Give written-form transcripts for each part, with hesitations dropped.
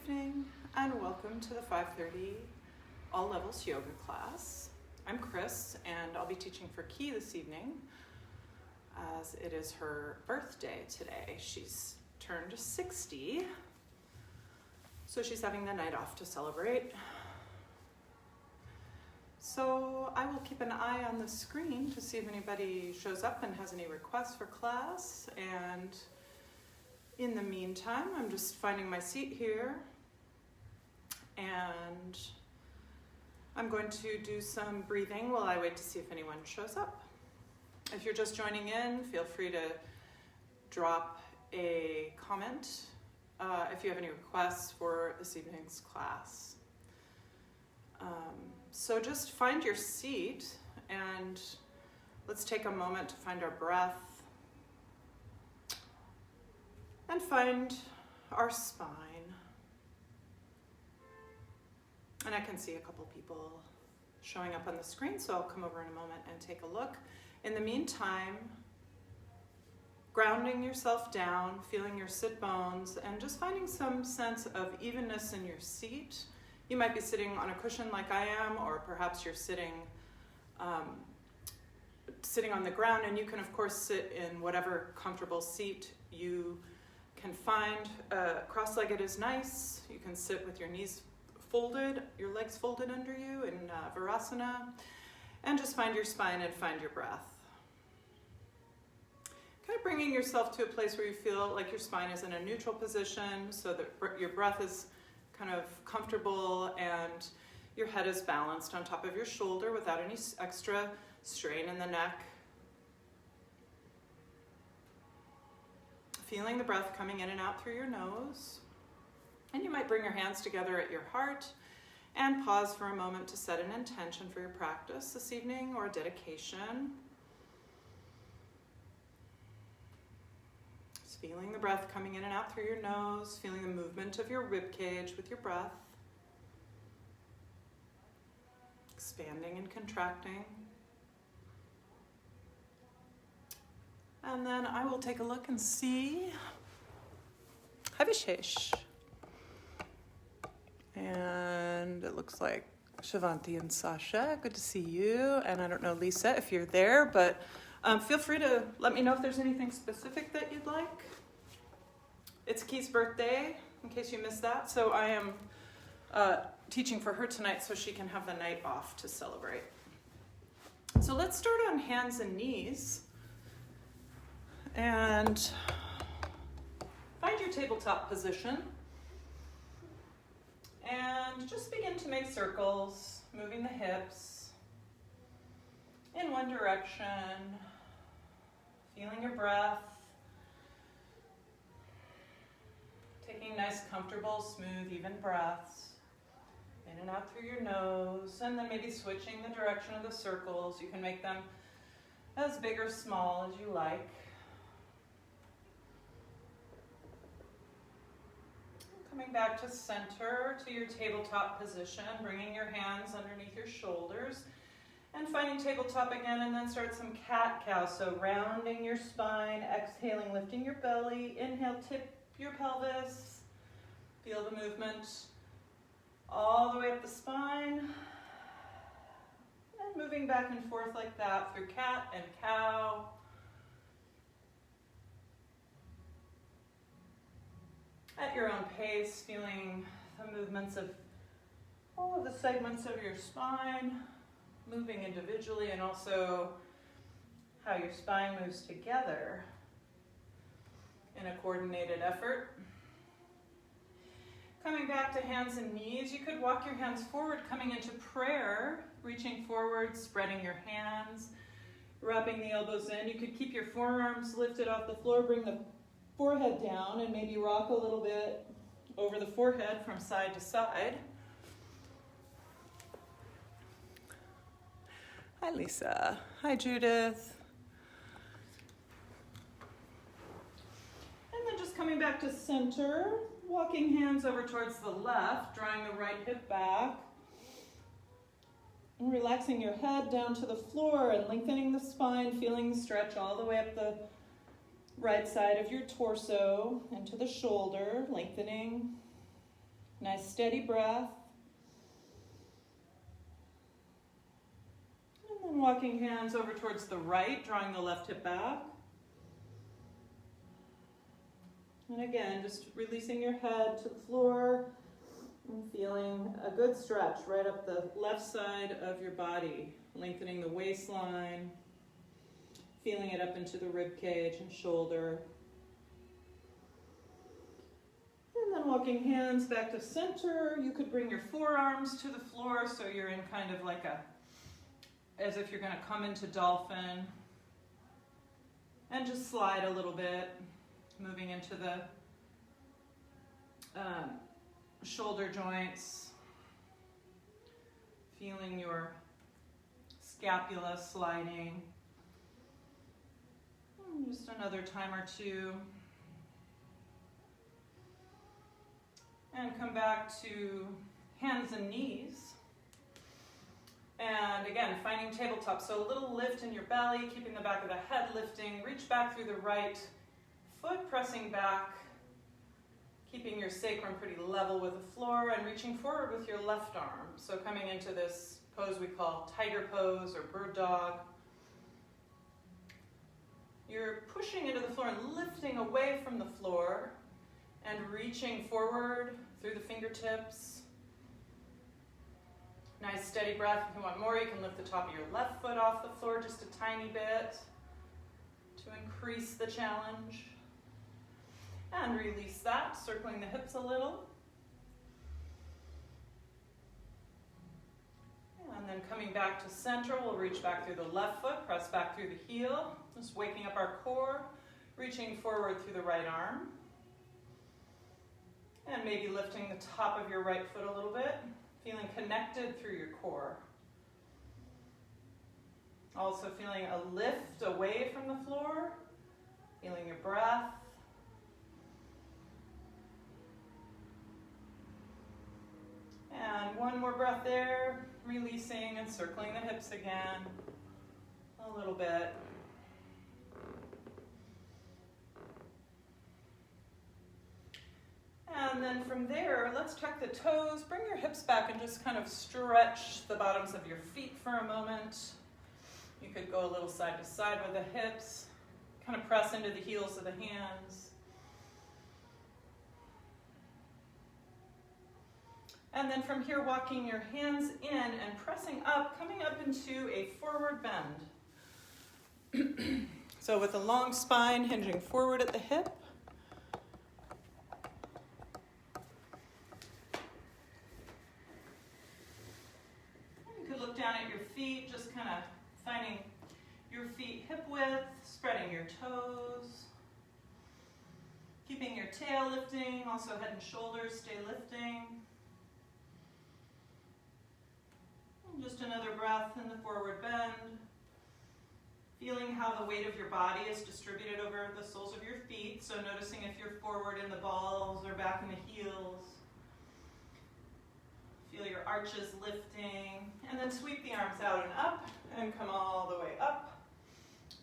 evening and welcome to the 5:30 All Levels Yoga class. I'm Chris and I'll be teaching for Key this evening as it is her birthday today. She's turned 60, so she's having the night off to celebrate. So I will keep an eye on the screen to see if anybody shows up and has any requests for class, and in the meantime, I'm just finding my seat here, and I'm going to do some breathing while I wait to see if anyone shows up. If you're just joining in, feel free to drop a comment if you have any requests for this evening's class. So just find your seat and let's take a moment to find our breath and find our spine. And I can see a couple people showing up on the screen, so I'll come over in a moment and take a look. In the meantime, grounding yourself down, feeling your sit bones, and just finding some sense of evenness in your seat. You might be sitting on a cushion like I am, or perhaps you're sitting on the ground, and you can of course sit in whatever comfortable seat you can find. Cross-legged is nice. You can sit with your knees folded, your legs folded under you in Virasana, and just find your spine and find your breath. Kind of bringing yourself to a place where you feel like your spine is in a neutral position, so that your breath is kind of comfortable and your head is balanced on top of your shoulder without any extra strain in the neck. Feeling the breath coming in and out through your nose. And you might bring your hands together at your heart and pause for a moment to set an intention for your practice this evening or a dedication. Feeling the breath coming in and out through your nose, feeling the movement of your rib cage with your breath. Expanding and contracting. And then I will take a look and see Havishesh. And it looks like Shivanti and Sasha. Good to see you. And I don't know, Lisa, if you're there, but feel free to let me know if there's anything specific that you'd like. It's Key's birthday, in case you missed that. So I am teaching for her tonight so she can have the night off to celebrate. So let's start on hands and knees. And find your tabletop position. And just begin to make circles, moving the hips in one direction. Feeling your breath, taking nice, comfortable, smooth, even breaths in and out through your nose, and then maybe switching the direction of the circles. You can make them as big or small as you like. Coming back to center, to your tabletop position, bringing your hands underneath your shoulders. And finding tabletop again, and then start some cat-cow. So rounding your spine, exhaling, lifting your belly. Inhale, tip your pelvis. Feel the movement all the way up the spine. And moving back and forth like that through cat and cow. At your own pace, feeling the movements of all of the segments of your spine, moving individually, and also how your spine moves together in a coordinated effort. Coming back to hands and knees, you could walk your hands forward, coming into prayer, reaching forward, spreading your hands, wrapping the elbows in. You could keep your forearms lifted off the floor, bring the forehead down, and maybe rock a little bit over the forehead from side to side. Hi, Lisa. Hi, Judith. And then just coming back to center, walking hands over towards the left, drawing the right hip back. And relaxing your head down to the floor and lengthening the spine, feeling the stretch all the way up the right side of your torso into the shoulder, lengthening. Nice steady breath. And then walking hands over towards the right, drawing the left hip back. And again, just releasing your head to the floor and feeling a good stretch right up the left side of your body, lengthening the waistline, feeling it up into the rib cage and shoulder. And then walking hands back to center. You could bring your forearms to the floor so you're in kind of like as if you're going to come into dolphin. And just slide a little bit, moving into the shoulder joints, feeling your scapula sliding. Just another time or two. And come back to hands and knees. And again, finding tabletop. So a little lift in your belly, keeping the back of the head lifting. Reach back through the right foot, pressing back, keeping your sacrum pretty level with the floor, and reaching forward with your left arm. So coming into this pose we call tiger pose or bird dog. You're pushing into the floor and lifting away from the floor and reaching forward through the fingertips. Nice steady breath. If you want more, you can lift the top of your left foot off the floor just a tiny bit to increase the challenge. And release that, circling the hips a little. And then coming back to center, we'll reach back through the left foot, press back through the heel, just waking up our core, reaching forward through the right arm. And maybe lifting the top of your right foot a little bit, feeling connected through your core. Also feeling a lift away from the floor, feeling your breath. And one more breath there, releasing and circling the hips again a little bit. And then from there, let's tuck the toes, bring your hips back and just kind of stretch the bottoms of your feet for a moment. You could go a little side to side with the hips, kind of press into the heels of the hands. And then from here, walking your hands in and pressing up, coming up into a forward bend. So with a long spine, hinging forward at the hip. You could look down at your feet, just kind of finding your feet hip width, spreading your toes. Keeping your tail lifting, also head and shoulders stay lifting. Just another breath in the forward bend. Feeling how the weight of your body is distributed over the soles of your feet. So noticing if you're forward in the balls or back in the heels. Feel your arches lifting. And then sweep the arms out and up and come all the way up.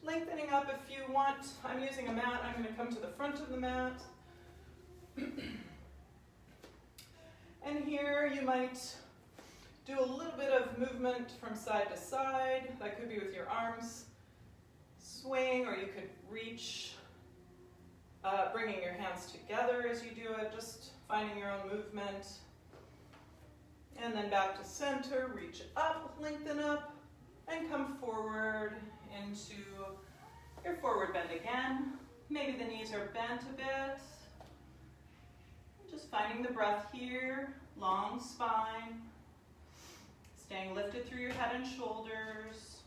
Lengthening up if you want. I'm using a mat. I'm going to come to the front of the mat. And here you might do a little bit of movement from side to side. That could be with your arms swaying, or you could reach, bringing your hands together as you do it, just finding your own movement. And then back to center, reach up, lengthen up, and come forward into your forward bend again. Maybe the knees are bent a bit. Just finding the breath here, long spine. Staying lifted through your head and shoulders.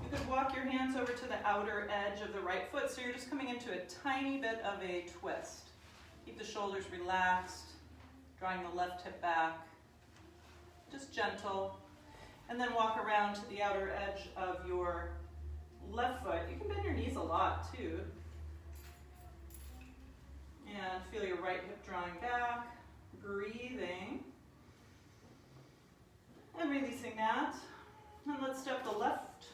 You could walk your hands over to the outer edge of the right foot, so you're just coming into a tiny bit of a twist. Keep the shoulders relaxed, drawing the left hip back. Just gentle. And then walk around to the outer edge of your left foot. You can bend your knees a lot too. And feel your right hip drawing back, breathing. And releasing that. And let's step the left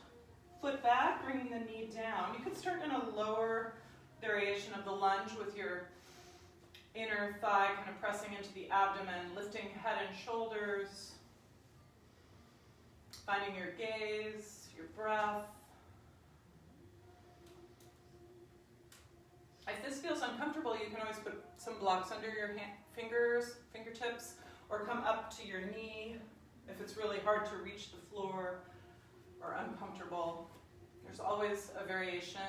foot back, bringing the knee down. You could start in a lower variation of the lunge with your inner thigh kind of pressing into the abdomen, lifting head and shoulders, finding your gaze, your breath. If this feels uncomfortable, you can always put some blocks under your fingertips, or come up to your knee if it's really hard to reach the floor or uncomfortable. There's always a variation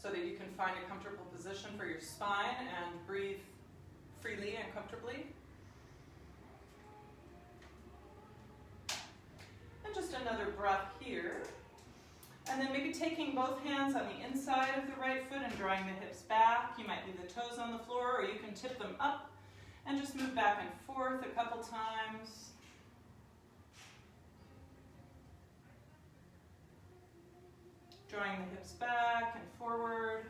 so that you can find a comfortable position for your spine and breathe freely and comfortably. And just another breath here. And then maybe taking both hands on the inside of the right foot and drawing the hips back. You might leave the toes on the floor, or you can tip them up and just move back and forth a couple times. Drawing the hips back and forward,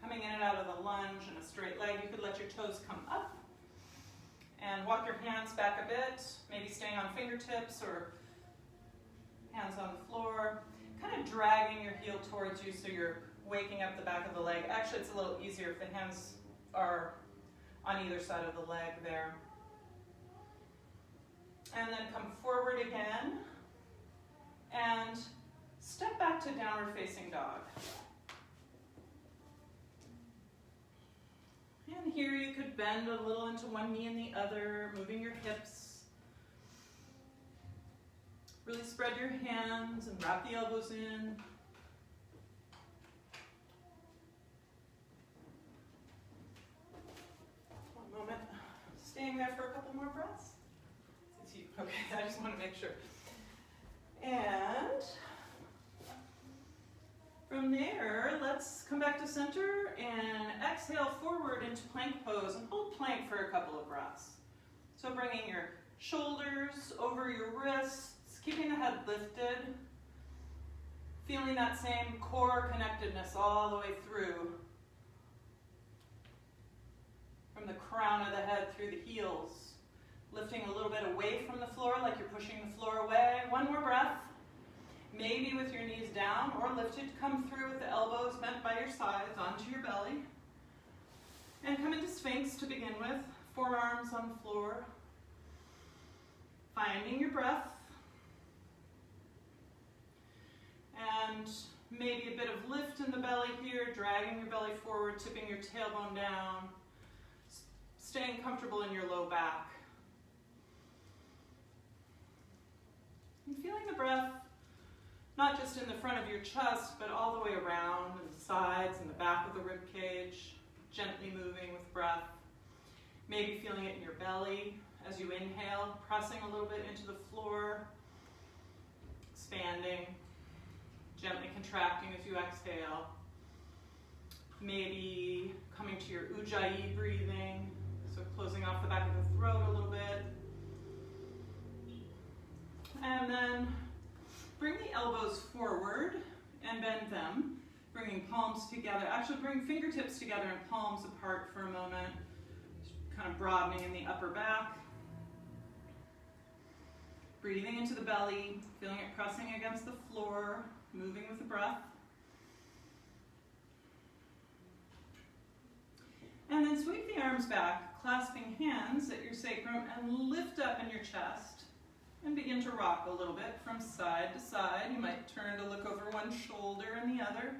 coming in and out of the lunge in a straight leg. You could let your toes come up and walk your hands back a bit, maybe staying on fingertips or hands on the floor. Kind of dragging your heel towards you so you're waking up the back of the leg. Actually, it's a little easier if the hands are on either side of the leg there. And then come forward again and step back to downward facing dog. And here you could bend a little into one knee and the other, moving your hips. Really spread your hands and wrap the elbows in. One moment. Staying there for a couple more breaths. Okay, I just want to make sure. And from there, let's come back to center and exhale forward into plank pose and hold plank for a couple of breaths. So bringing your shoulders over your wrists, keeping the head lifted, feeling that same core connectedness all the way through, from the crown of the head through the heels, lifting a little bit away from the floor like you're pushing the floor away. One more breath, maybe with your knees down or lifted. Come through with the elbows bent by your sides onto your belly. And come into Sphinx to begin with, forearms on the floor. Finding your breath. And maybe a bit of lift in the belly here, dragging your belly forward, tipping your tailbone down, staying comfortable in your low back. And feeling the breath, not just in the front of your chest, but all the way around, and the sides and the back of the rib cage, gently moving with breath. Maybe feeling it in your belly as you inhale, pressing a little bit into the floor, expanding. Gently contracting as you exhale. Maybe coming to your Ujjayi breathing, so closing off the back of the throat a little bit. And then bring the elbows forward and bend them, bringing palms together. Actually bring fingertips together and palms apart for a moment, kind of broadening in the upper back. Breathing into the belly, feeling it pressing against the floor. Moving with the breath. And then sweep the arms back, clasping hands at your sacrum, and lift up in your chest. And begin to rock a little bit from side to side. You might turn to look over one shoulder and the other.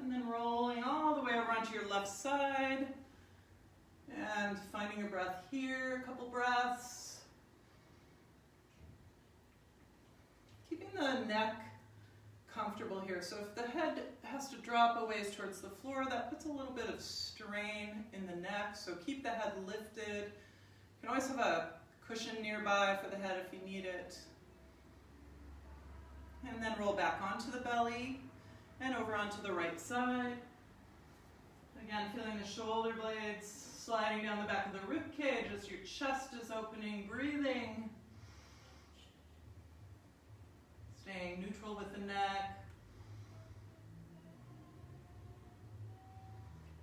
And then rolling all the way over onto your left side. And finding a breath here, a couple breaths. Keeping the neck comfortable here. So if the head has to drop a ways towards the floor, that puts a little bit of strain in the neck. So keep the head lifted. You can always have a cushion nearby for the head if you need it. And then roll back onto the belly and over onto the right side. Again, feeling the shoulder blades sliding down the back of the rib cage as your chest is opening, breathing. Staying neutral with the neck.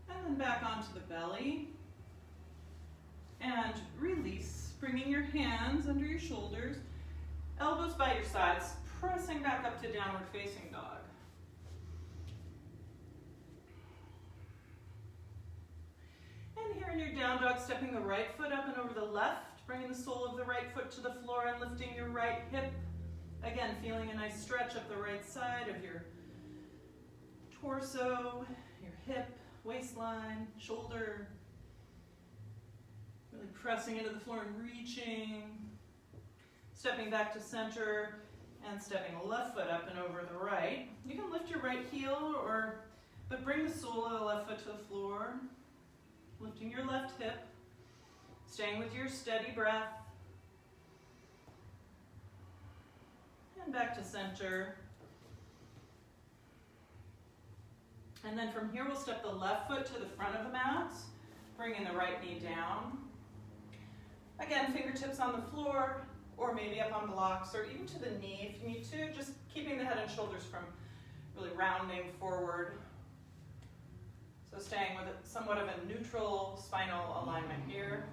And then back onto the belly. And release, bringing your hands under your shoulders, elbows by your sides, pressing back up to downward facing dog. in your down dog, stepping the right foot up and over the left, bringing the sole of the right foot to the floor and lifting your right hip. Again, feeling a nice stretch up the right side of your torso, your hip, waistline, shoulder. Really pressing into the floor and reaching. Stepping back to center and stepping the left foot up and over the right. You can lift your right heel, but bring the sole of the left foot to the floor. Lifting your left hip. Staying with your steady breath. And back to center. And then from here, we'll step the left foot to the front of the mat, bringing the right knee down. Again, fingertips on the floor, or maybe up on blocks, or even to the knee if you need to, just keeping the head and shoulders from really rounding forward. So staying with somewhat of a neutral spinal alignment here.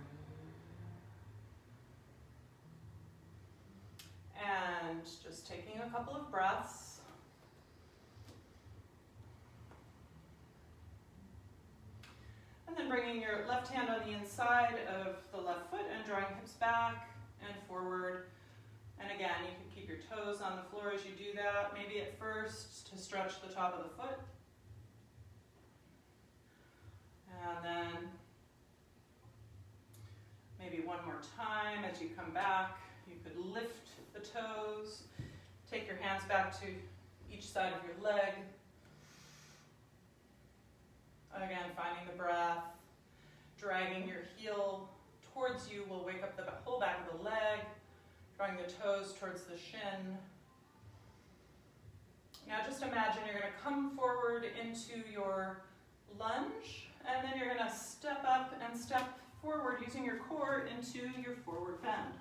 And just taking a couple of breaths. And then bringing your left hand on the inside of the left foot and drawing hips back and forward. And again, you can keep your toes on the floor as you do that. Maybe at first to stretch the top of the foot. And then maybe one more time as you come back. You could lift the toes. Take your hands back to each side of your leg. Again, finding the breath. Dragging your heel towards you will wake up the whole back of the leg. Drawing the toes towards the shin. Now just imagine you're going to come forward into your lunge, and then you're going to step up and step forward using your core into your forward bend.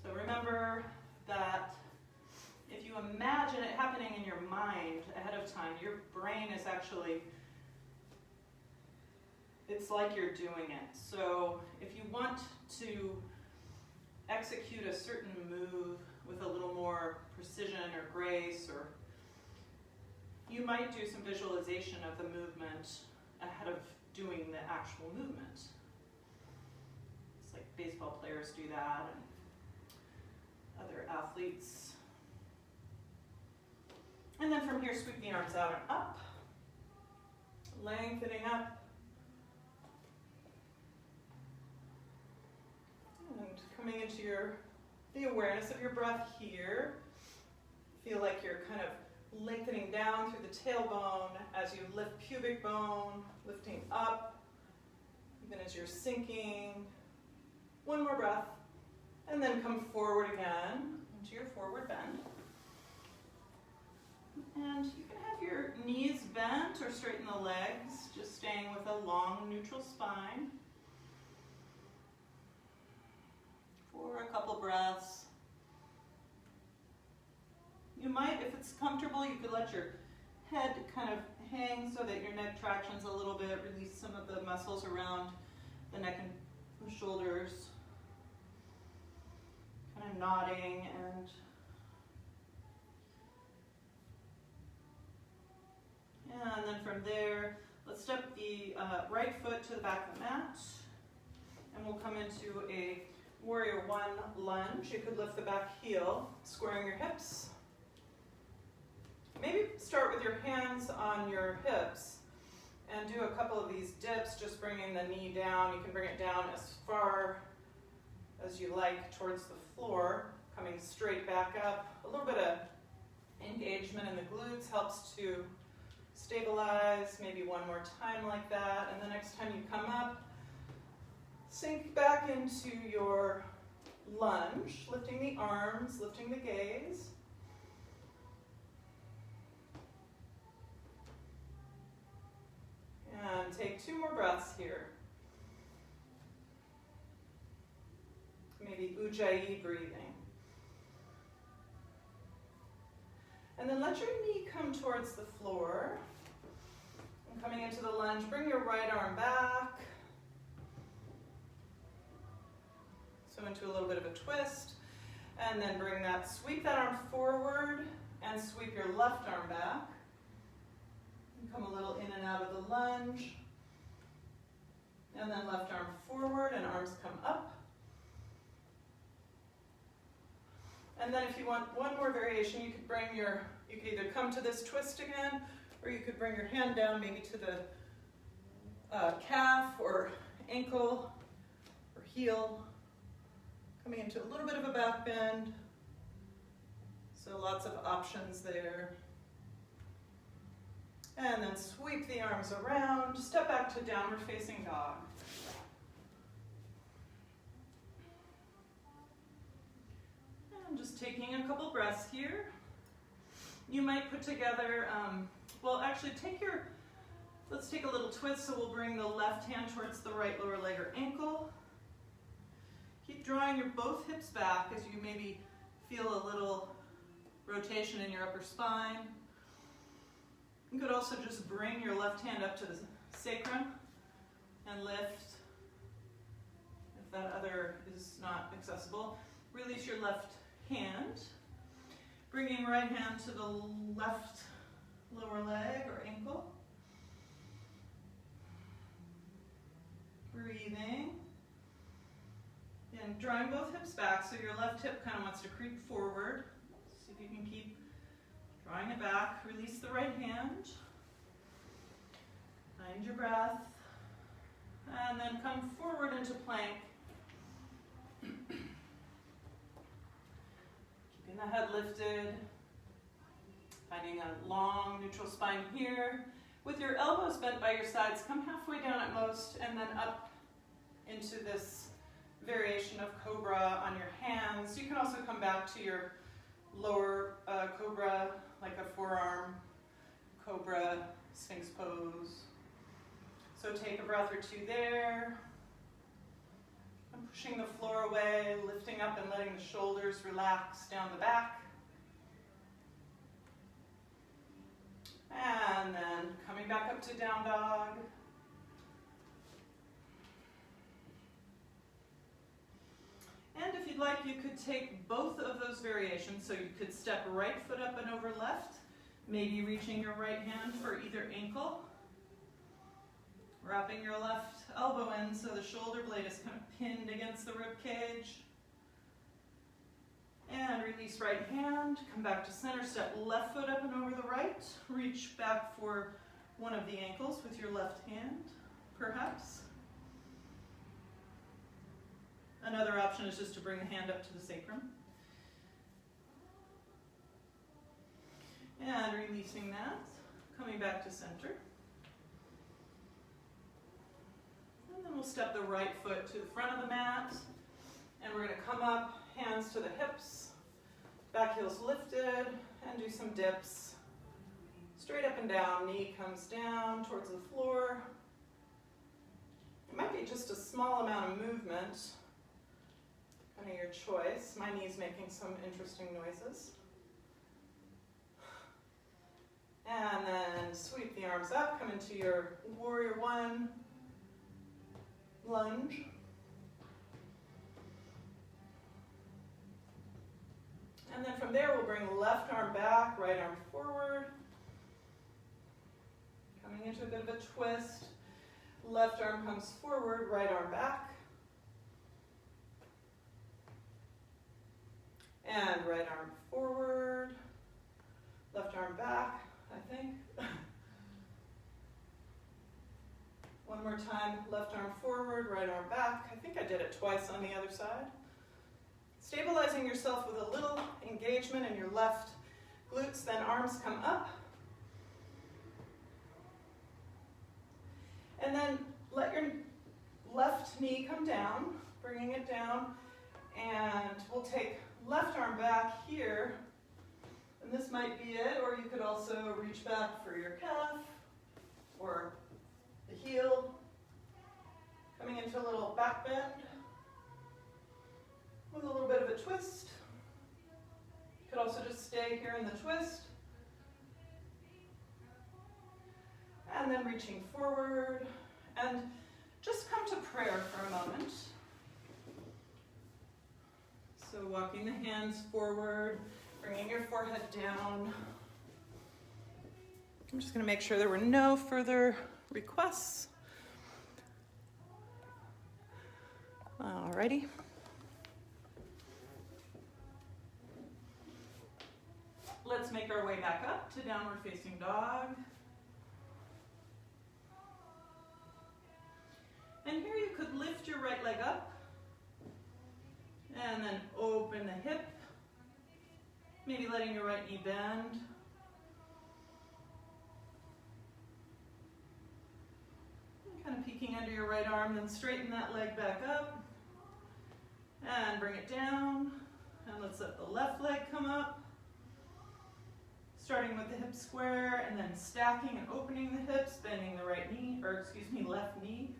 So remember that if you imagine it happening in your mind ahead of time, your brain is actually, it's like you're doing it. So if you want to execute a certain move with a little more precision or grace, or you might do some visualization of the movement ahead of doing the actual movement. It's like baseball players do that, and other athletes. And then from here, sweep the arms out and up, lengthening up. And coming into the awareness of your breath here. Feel like you're kind of lengthening down through the tailbone as you lift pubic bone, lifting up, even as you're sinking. One more breath, and then come forward again into your forward bend. And you can have your knees bent or straighten the legs, just staying with a long neutral spine. For a couple breaths. You might, if it's comfortable, you could let your head kind of hang so that your neck tractions a little bit, release some of the muscles around the neck and the shoulders. Kind of nodding and then from there, let's step the right foot to the back of the mat, and we'll come into a Warrior One lunge. You could lift the back heel, squaring your hips. Maybe start with your hands on your hips and do a couple of these dips, just bringing the knee down. You can bring it down as far as you like towards the floor, coming straight back up. A little bit of engagement in the glutes helps to stabilize, maybe one more time like that. And the next time you come up, sink back into your lunge, lifting the arms, lifting the gaze. And take 2 more breaths here. Maybe Ujjayi breathing. And then let your knee come towards the floor. And coming into the lunge, bring your right arm back. So into a little bit of a twist. And then sweep that arm forward and sweep your left arm back. And come a little in and out of the lunge. And then left arm forward and arms come up. And then if you want one more variation, you could either come to this twist again, or you could bring your hand down maybe to the calf or ankle or heel, coming into a little bit of a back bend. So lots of options there. And then sweep the arms around, step back to downward facing dog. And just taking a couple breaths here. You might put together, let's take a little twist, so we'll bring the left hand towards the right lower leg or ankle. Keep drawing your both hips back as you maybe feel a little rotation in your upper spine. You could also just bring your left hand up to the sacrum and lift. If that other is not accessible, release your left hand. Bringing right hand to the left lower leg or ankle. Breathing. And drawing both hips back, so your left hip kind of wants to creep forward. See if you can keep drawing it back. Release the right hand. Find your breath. And then come forward into plank. Keeping the head lifted. Finding a long neutral spine here. With your elbows bent by your sides, come halfway down at most and then up into this variation of cobra on your hands. You can also come back to your lower cobra, like a forearm cobra, sphinx pose. So take a breath or two there. I'm pushing the floor away, lifting up and letting the shoulders relax down the back. And then coming back up to down dog. And if you'd like, you could take both of those variations. So you could step right foot up and over left, maybe reaching your right hand for either ankle. Wrapping your left elbow in so the shoulder blade is kind of pinned against the rib cage. And release right hand, come back to center, step left foot up and over the right. Reach back for one of the ankles with your left hand, perhaps. Another option is just to bring the hand up to the sacrum. And releasing that, coming back to center. And then we'll step the right foot to the front of the mat. And we're going to come up, hands to the hips, back heels lifted, and do some dips. Straight up and down, knee comes down towards the floor. It might be just a small amount of movement, kind of your choice. My knee's making some interesting noises. And then sweep the arms up, come into your warrior one lunge. And then from there, we'll bring left arm back, right arm forward. Coming into a bit of a twist. Left arm comes forward, right arm back. And right arm forward. Left arm back, I think. One more time, left arm forward, right arm back. I think I did it twice on the other side. Stabilizing yourself with a little engagement in your left glutes, then arms come up. And then let your left knee come down, bringing it down. And we'll take left arm back here. And this might be it, or you could also reach back for your calf or the heel. Coming into a little back bend with a little bit of a twist. You could also just stay here in the twist. And then reaching forward. And just come to prayer for a moment. So walking the hands forward, bringing your forehead down. I'm just going to make sure there were no further requests. Alrighty. Let's make our way back up to downward facing dog. And here you could lift your right leg up and then open the hip, maybe letting your right knee bend. Kind of peeking under your right arm, then straighten that leg back up and bring it down. And let's let the left leg come up. Starting with the hip square and then stacking and opening the hips, bending the right knee, or excuse me, left knee.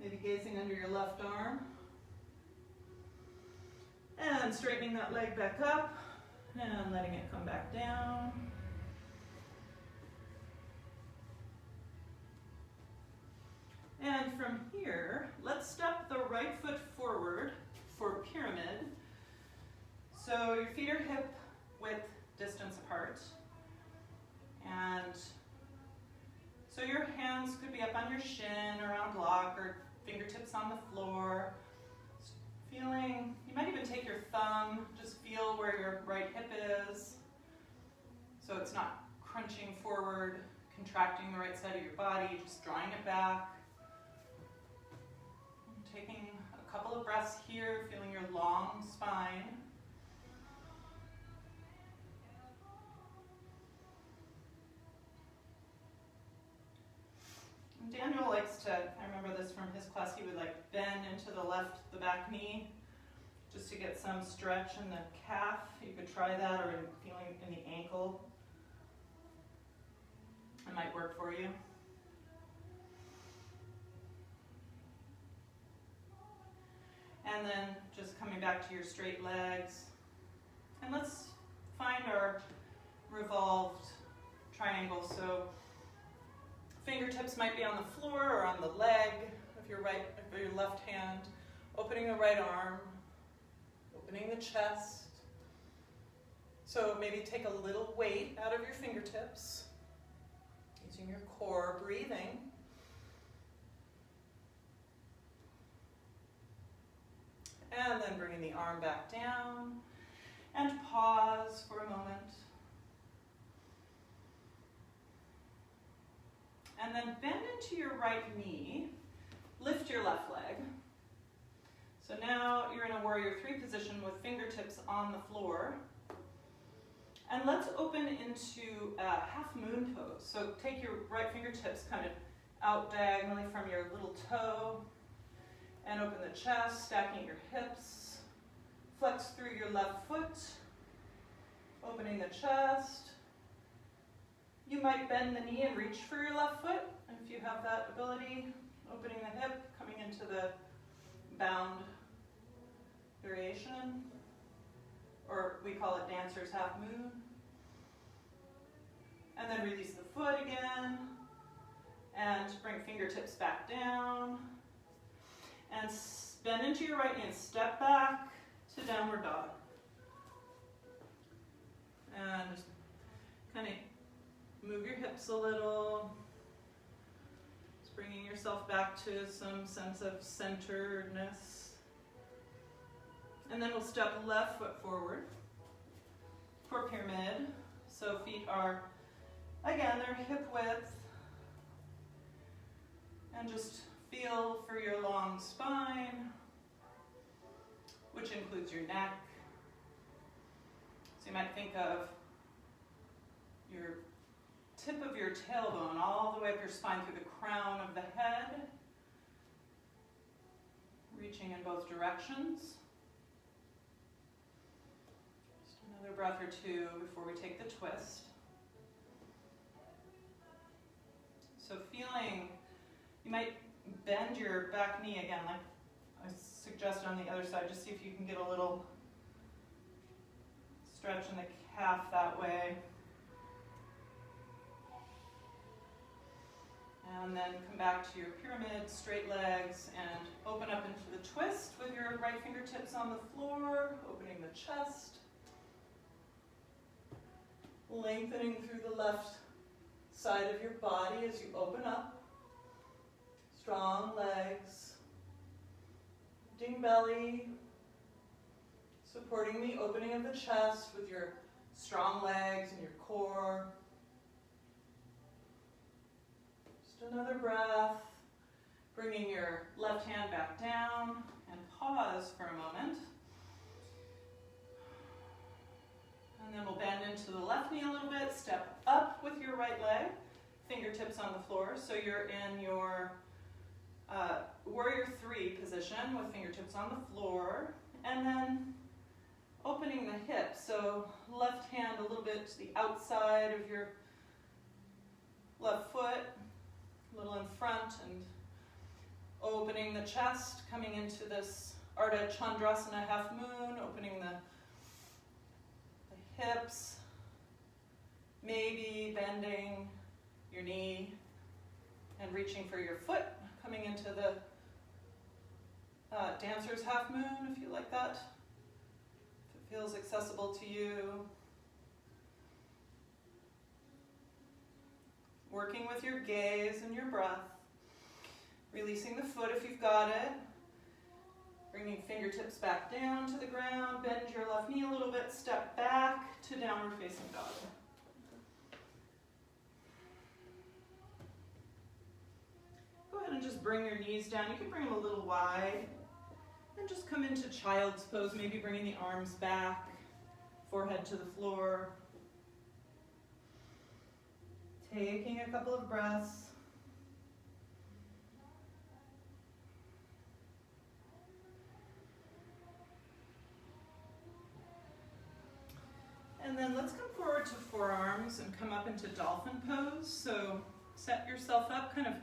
Maybe gazing under your left arm. And straightening that leg back up and letting it come back down. And from here, let's step the right foot forward for pyramid. So your feet are hip width distance apart. And so your hands could be up on your shin, around block, or fingertips on the floor. Feeling, you might even take your thumb, just feel where your right hip is. So it's not crunching forward, contracting the right side of your body, just drawing it back. Taking a couple of breaths here, feeling your long spine. Daniel likes to, I remember this from his class, he would like bend into the back knee, just to get some stretch in the calf. You could try that, or feeling in the ankle. It might work for you. And then just coming back to your straight legs. And let's find our revolved triangle. So fingertips might be on the floor or on the leg of your left hand. Opening the right arm, opening the chest. So maybe take a little weight out of your fingertips, using your core, breathing. And then bringing the arm back down, and pause for a moment. And then bend into your right knee, lift your left leg. So now you're in a warrior 3 position with fingertips on the floor. And let's open into a half moon pose. So take your right fingertips kind of out diagonally from your little toe, and open the chest, stacking your hips. Flex through your left foot, opening the chest. You might bend the knee and reach for your left foot, if you have that ability. Opening the hip, coming into the bound variation, or we call it dancer's half moon. And then release the foot again, and bring fingertips back down. And bend into your right knee and step back to downward dog. And just kind of move your hips a little. Just bringing yourself back to some sense of centeredness. And then we'll step left foot forward for pyramid. So feet are, again, they're hip width. And just feel for your long spine, which includes your neck. So you might think of your tip of your tailbone all the way up your spine through the crown of the head, reaching in both directions. Just another breath or two before we take the twist. So feeling, you might bend your back knee again, like I suggested on the other side. Just see if you can get a little stretch in the calf that way. And then come back to your pyramid, straight legs, and open up into the twist with your right fingertips on the floor, opening the chest. Lengthening through the left side of your body as you open up. Strong legs. lifting belly, supporting the opening of the chest with your strong legs and your core. Just another breath, bringing your left hand back down and pause for a moment. And then we'll bend into the left knee a little bit, step up with your right leg, fingertips on the floor. So you're in your warrior 3 position with fingertips on the floor. And then opening the hips. So left hand a little bit to the outside of your left foot, a little in front, and opening the chest, coming into this Ardha Chandrasana half moon, opening the hips, maybe bending your knee and reaching for your foot, coming into the dancer's half moon, if you like that, if it feels accessible to you. Working with your gaze and your breath, releasing the foot if you've got it, bringing fingertips back down to the ground, bend your left knee a little bit, step back to downward facing dog. Go ahead and just bring your knees down. You can bring them a little wide. And just come into child's pose, maybe bringing the arms back, forehead to the floor. Taking a couple of breaths. And then let's come forward to forearms and come up into dolphin pose. So set yourself up, kind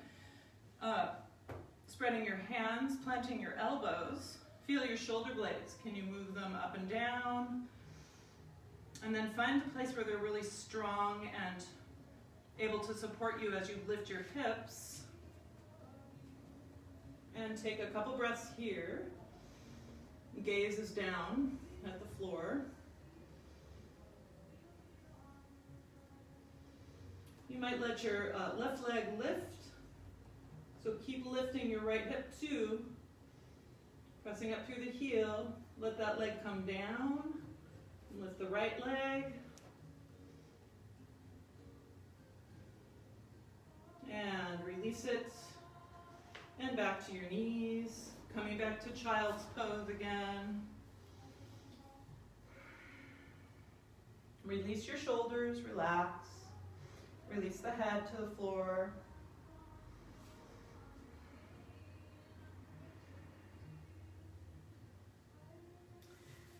of spreading your hands, planting your elbows. Feel your shoulder blades. Can you move them up and down? And then find the place where they're really strong and able to support you as you lift your hips. And take a couple breaths here. Gaze is down at the floor. You might let your left leg lift. So keep lifting your right hip too. Pressing up through the heel. Let that leg come down. And lift the right leg. And release it. And back to your knees. Coming back to child's pose again. Release your shoulders, relax. Release the head to the floor.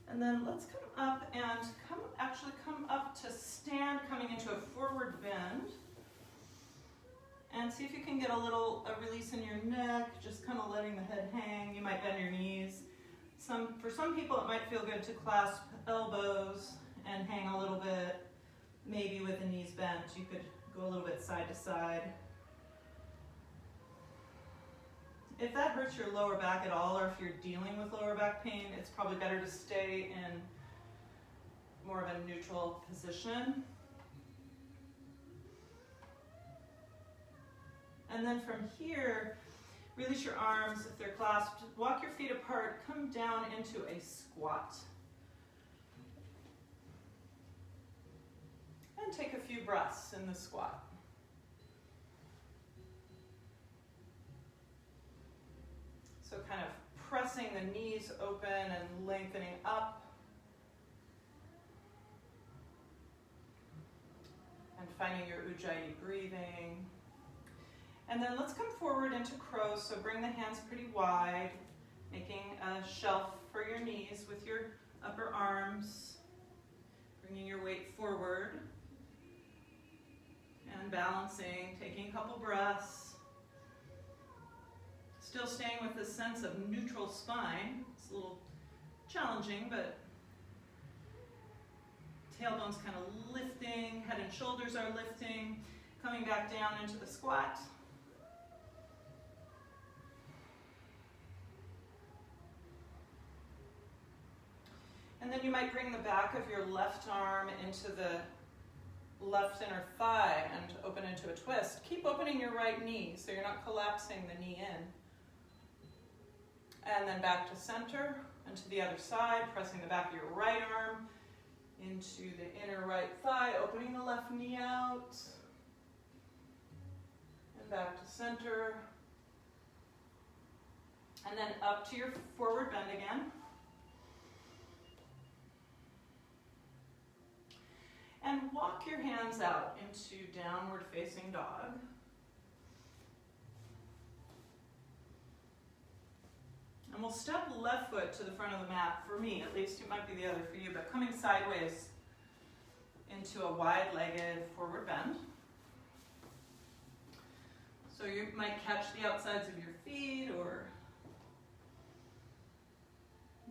And then let's come up and come up to stand, coming into a forward bend. And see if you can get a release in your neck, just kind of letting the head hang. You might bend your knees. For some people it might feel good to clasp elbows and hang a little bit, maybe with the knees bent. You could go a little bit side to side. If that hurts your lower back at all, or if you're dealing with lower back pain, it's probably better to stay in more of a neutral position. And then from here, release your arms if they're clasped. Walk your feet apart, come down into a squat. And take a few breaths in the squat. So kind of pressing the knees open and lengthening up. And finding your Ujjayi breathing. And then let's come forward into crow. So bring the hands pretty wide, making a shelf for your knees with your upper arms. Bringing your weight forward. And balancing, taking a couple breaths. Still staying with this sense of neutral spine. It's a little challenging, but tailbone's kind of lifting, head and shoulders are lifting, coming back down into the squat. And then you might bring the back of your left arm into the left inner thigh and open into a twist. Keep opening your right knee so you're not collapsing the knee in. And then back to center and to the other side, pressing the back of your right arm into the inner right thigh, opening the left knee out. And back to center. And then up to your forward bend again. And walk your hands out into downward facing dog. And we'll step left foot to the front of the mat, for me at least, it might be the other for you, but coming sideways into a wide-legged forward bend. So you might catch the outsides of your feet, or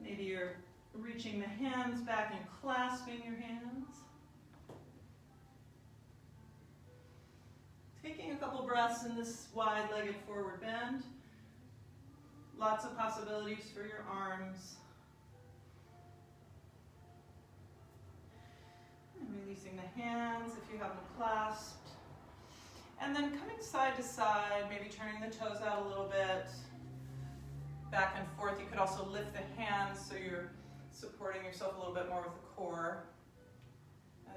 maybe you're reaching the hands back and clasping your hands. Taking a couple breaths in this wide-legged forward bend. Lots of possibilities for your arms. And releasing the hands if you have them clasped. And then coming side to side, maybe turning the toes out a little bit. Back and forth. You could also lift the hands so you're supporting yourself a little bit more with the core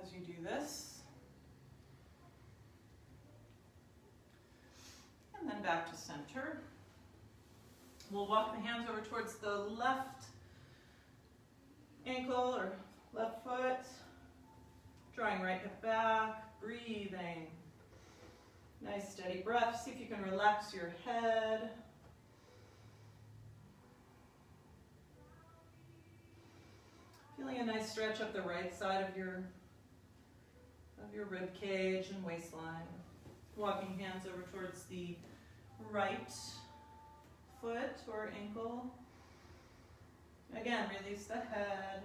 as you do this. And then back to center. We'll walk the hands over towards the left ankle or left foot. Drawing right hip back, breathing. Nice steady breath. See if you can relax your head. Feeling a nice stretch up the right side of your rib cage and waistline. Walking hands over towards the right foot or ankle. Again, release the head.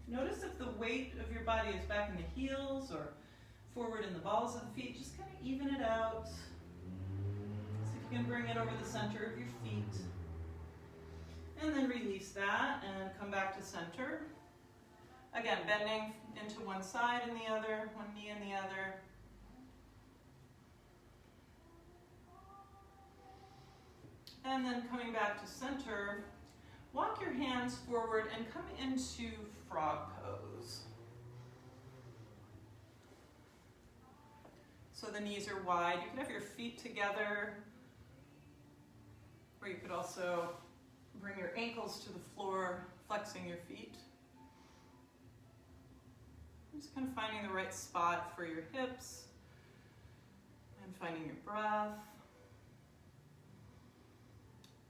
Notice if the weight of your body is back in the heels or forward in the balls of the feet. Just kind of even it out. See if you can bring it over the center of your feet. And then release that and come back to center. Again, bending into one side and the other, one knee and the other. And then coming back to center, walk your hands forward and come into frog pose. So the knees are wide. You can have your feet together, or you could also bring your ankles to the floor, flexing your feet. Just kind of finding the right spot for your hips and finding your breath.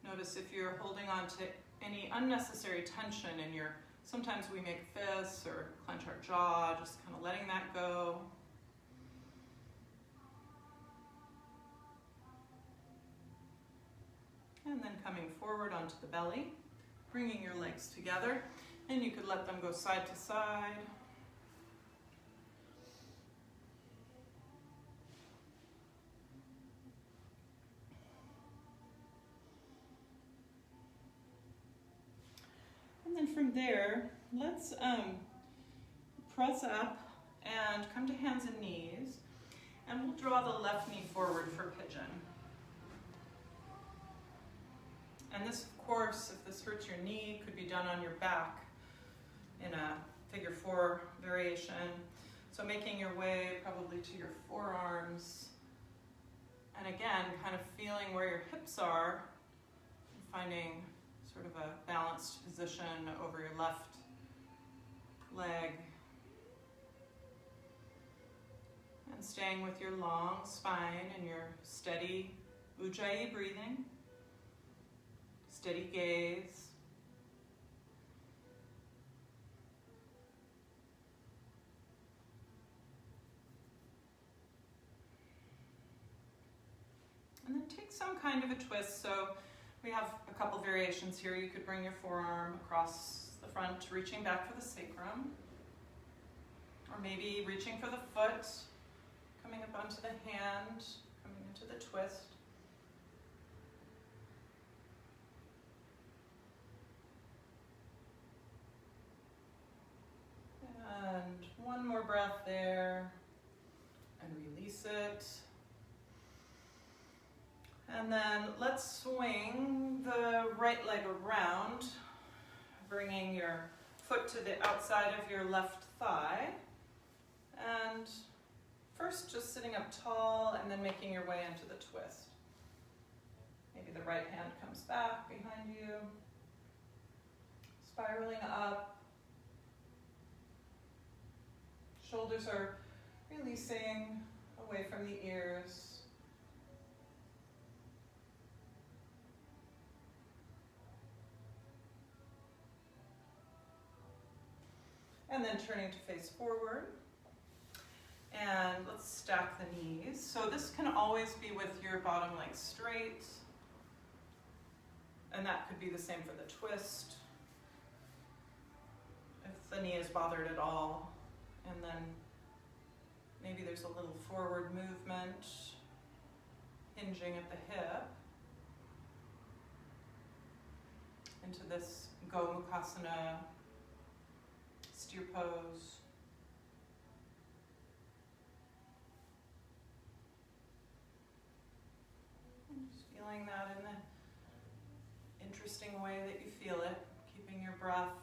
Notice if you're holding on to any unnecessary tension in your, sometimes we make fists or clench our jaw, just kind of letting that go. And then coming forward onto the belly, bringing your legs together, and you could let them go side to side. And then from there, let's press up and come to hands and knees, and we'll draw the left knee forward for pigeon. And this, of course, if this hurts your knee, could be done on your back in a figure 4 variation. So making your way probably to your forearms. And again, kind of feeling where your hips are, finding sort of a balanced position over your left leg. And staying with your long spine and your steady Ujjayi breathing. Steady gaze. And then take some kind of a twist. So we have a couple variations here. You could bring your forearm across the front, reaching back for the sacrum. Or maybe reaching for the foot, coming up onto the hand, coming into the twist. And one more breath there, and release it. And And then let's swing the right leg around, bringing your foot to the outside of your left thigh. And first just sitting up tall and then making your way into the twist. Maybe the right hand comes back behind you, spiraling up. Shoulders are releasing away from the ears. And then turning to face forward. And let's stack the knees. So this can always be with your bottom leg straight. And that could be the same for the twist, if the knee is bothered at all. And then maybe there's a little forward movement, hinging at the hip, into this Gomukhasana steer pose. And just feeling that in the interesting way that you feel it, keeping your breath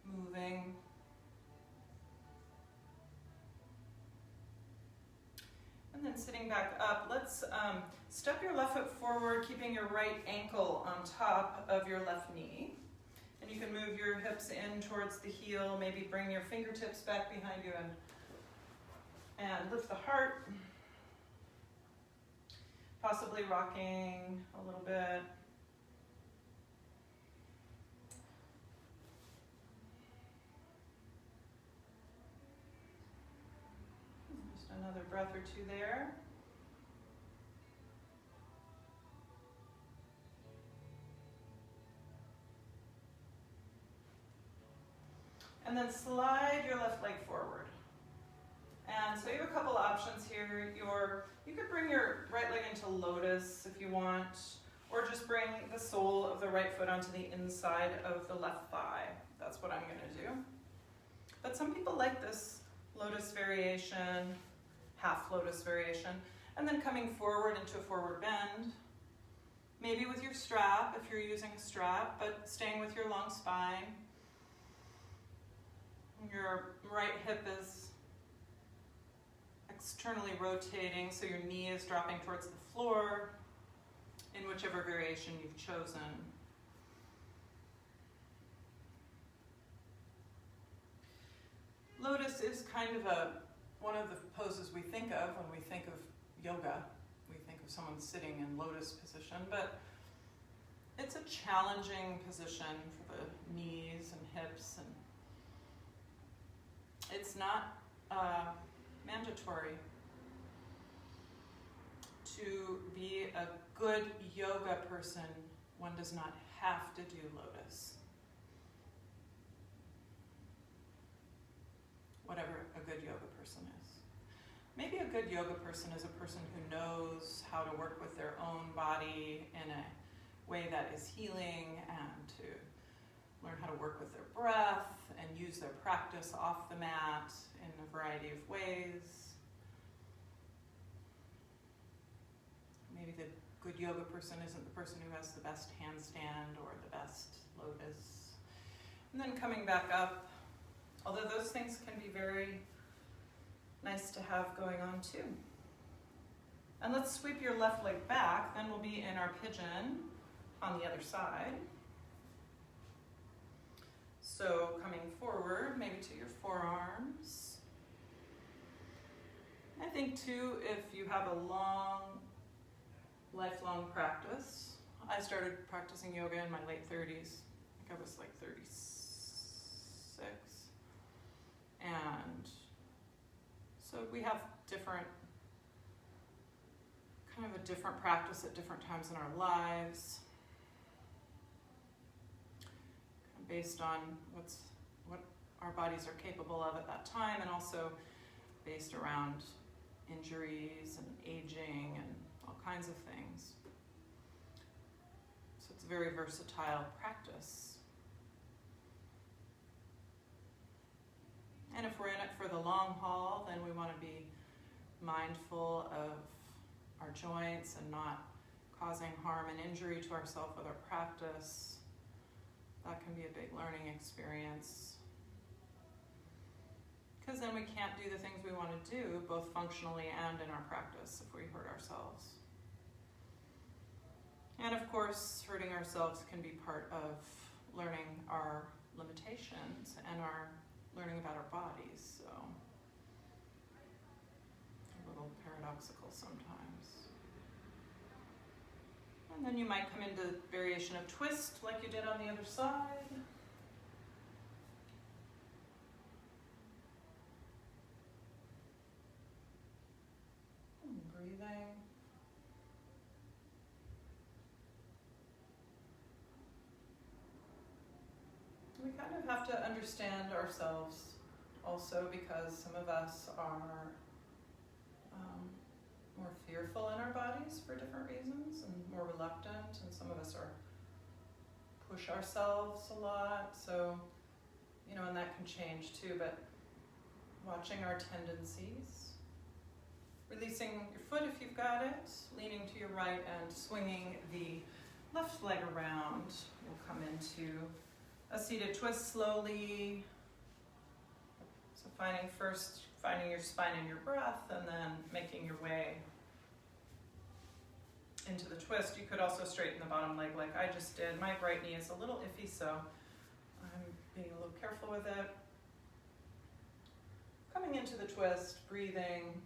moving. And then sitting back up, let's step your left foot forward, keeping your right ankle on top of your left knee. And you can move your hips in towards the heel, maybe bring your fingertips back behind you and lift the heart. Possibly rocking a little bit. Just another breath or two there. And then slide your left leg forward. And so you have a couple options here. You could bring your right leg into lotus if you want, or just bring the sole of the right foot onto the inside of the left thigh. That's what I'm gonna do. But some people like this lotus variation, half lotus variation, and then coming forward into a forward bend. Maybe with your strap, if you're using a strap, but staying with your long spine. Your right hip is externally rotating, so your knee is dropping towards the floor in whichever variation you've chosen. Lotus is kind of one of the poses we think of when we think of yoga. We think of someone sitting in lotus position, but it's a challenging position for the knees and hips, and it's not mandatory to be a good yoga person. One does not have to do lotus. Whatever a good yoga person is. Maybe a good yoga person is a person who knows how to work with their own body in a way that is healing, and to learn how to work with their breath and use their practice off the mat in a variety of ways. Maybe the good yoga person isn't the person who has the best handstand or the best lotus. And then coming back up, although those things can be very nice to have going on too. And let's sweep your left leg back, then we'll be in our pigeon on the other side. So coming forward, maybe to your forearms. I think too, if you have a lifelong practice. I started practicing yoga in my late 30s. I think I was like 36. And so we have kind of a different practice at different times in our lives, based on what our bodies are capable of at that time, and also based around injuries and aging and all kinds of things. So it's a very versatile practice. And if we're in it for the long haul, then we want to be mindful of our joints and not causing harm and injury to ourselves with our practice. That can be a big learning experience. Because then we can't do the things we want to do, both functionally and in our practice, if we hurt ourselves. And of course, hurting ourselves can be part of learning our limitations and our learning about our bodies, so a little paradoxical sometimes. And then you might come into variation of twist like you did on the other side. And breathing. We kind of have to understand ourselves also, because some of us are more fearful in our bodies for different reasons and more reluctant, and some of us are push ourselves a lot, so and that can change too, but watching our tendencies, releasing your foot if you've got it, leaning to your right and swinging the left leg around. We'll come into a seated twist slowly. So finding your spine and your breath, and then making your way into the twist. You could also straighten the bottom leg like I just did. My right knee is a little iffy, so I'm being a little careful with it. Coming into the twist, breathing.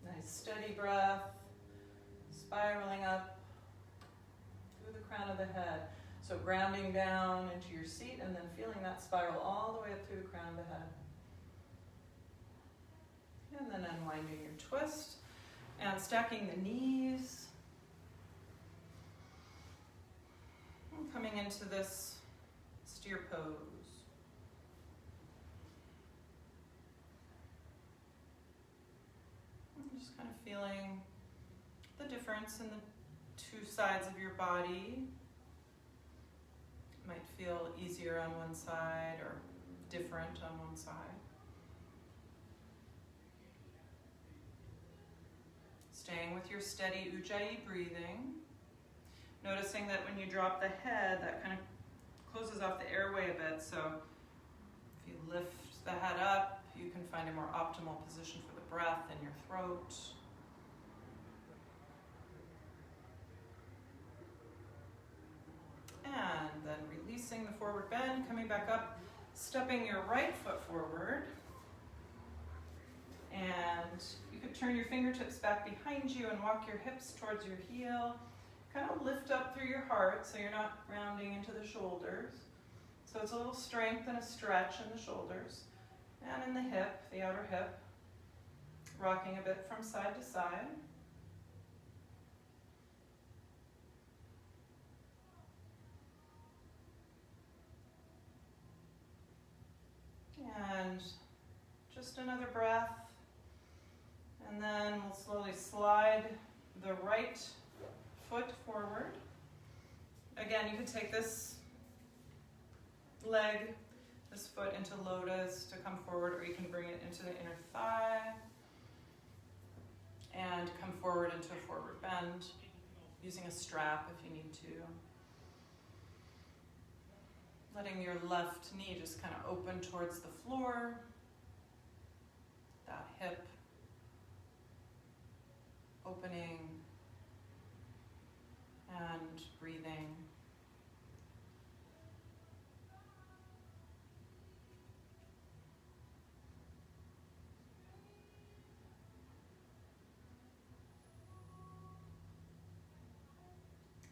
Nice steady breath, spiraling up through the crown of the head. So grounding down into your seat and then feeling that spiral all the way up through the crown of the head. And then unwinding your twist and stacking the knees. And coming into this steer pose. And just kind of feeling the difference in the two sides of your body. Might feel easier on one side or different on one side. Staying with your steady Ujjayi breathing. Noticing that when you drop the head, that kind of closes off the airway a bit. So if you lift the head up, you can find a more optimal position for the breath in your throat. And then releasing the forward bend, coming back up, stepping your right foot forward. And you could turn your fingertips back behind you and walk your hips towards your heel. Kind of lift up through your heart so you're not rounding into the shoulders. So it's a little strength and a stretch in the shoulders. And in the hip, the outer hip, rocking a bit from side to side. And just another breath. And then we'll slowly slide the right foot forward. Again, you can take this leg, this foot into lotus to come forward, or you can bring it into the inner thigh and come forward into a forward bend, using a strap if you need to. Letting your left knee just kind of open towards the floor, that hip opening and breathing.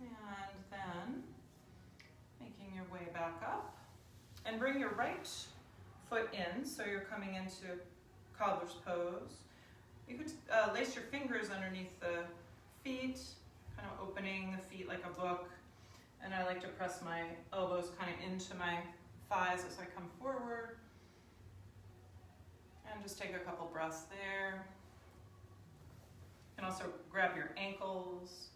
And then making your way back up, and bring your right foot in, so you're coming into cobbler's pose. You could lace your fingers underneath the feet, kind of opening the feet like a book. And I like to press my elbows kind of into my thighs as I come forward. And just take a couple breaths there. You can also grab your ankles.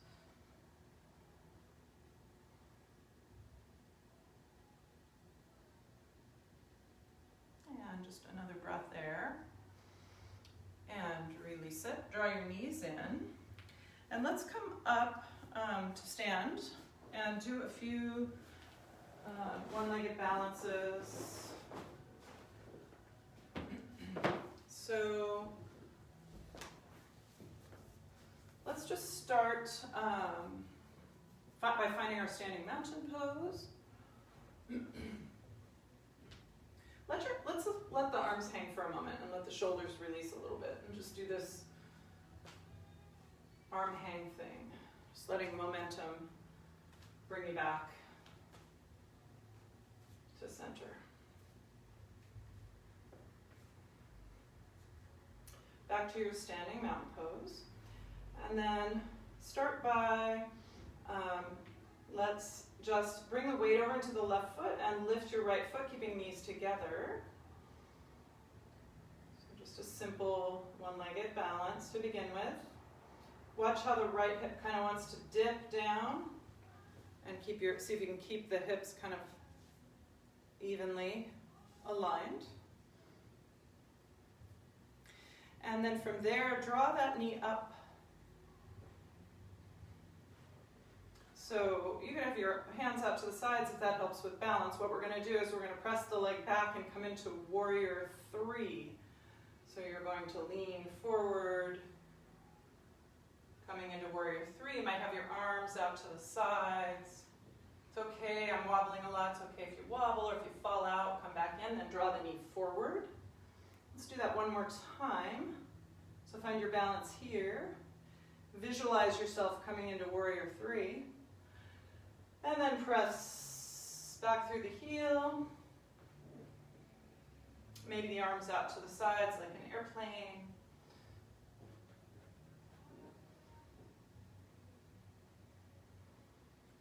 And just another breath there. And And let's come up to stand and do a few one-legged balances. So let's just start by finding our standing mountain pose. Let's let the arms hang for a moment and let the shoulders release a little bit, and just do this arm hang thing. Just letting momentum bring you back to center. Back to your standing mountain pose. And then start by, let's just bring the weight over into the left foot and lift your right foot, keeping knees together. So just a simple one-legged balance to begin with. Watch how the right hip kind of wants to dip down, and see if you can keep the hips kind of evenly aligned. And then from there, draw that knee up. So you can have your hands out to the sides if that helps with balance. What we're going to do is we're going to press the leg back and come into warrior 3. So you're going to lean forward, coming into warrior 3. You might have your arms out to the sides. It's okay, I'm wobbling a lot. It's okay if you wobble, or if you fall out, come back in, then draw the knee forward. Let's do that one more time. So find your balance here. Visualize yourself coming into warrior 3. And then press back through the heel. Maybe the arms out to the sides like an airplane.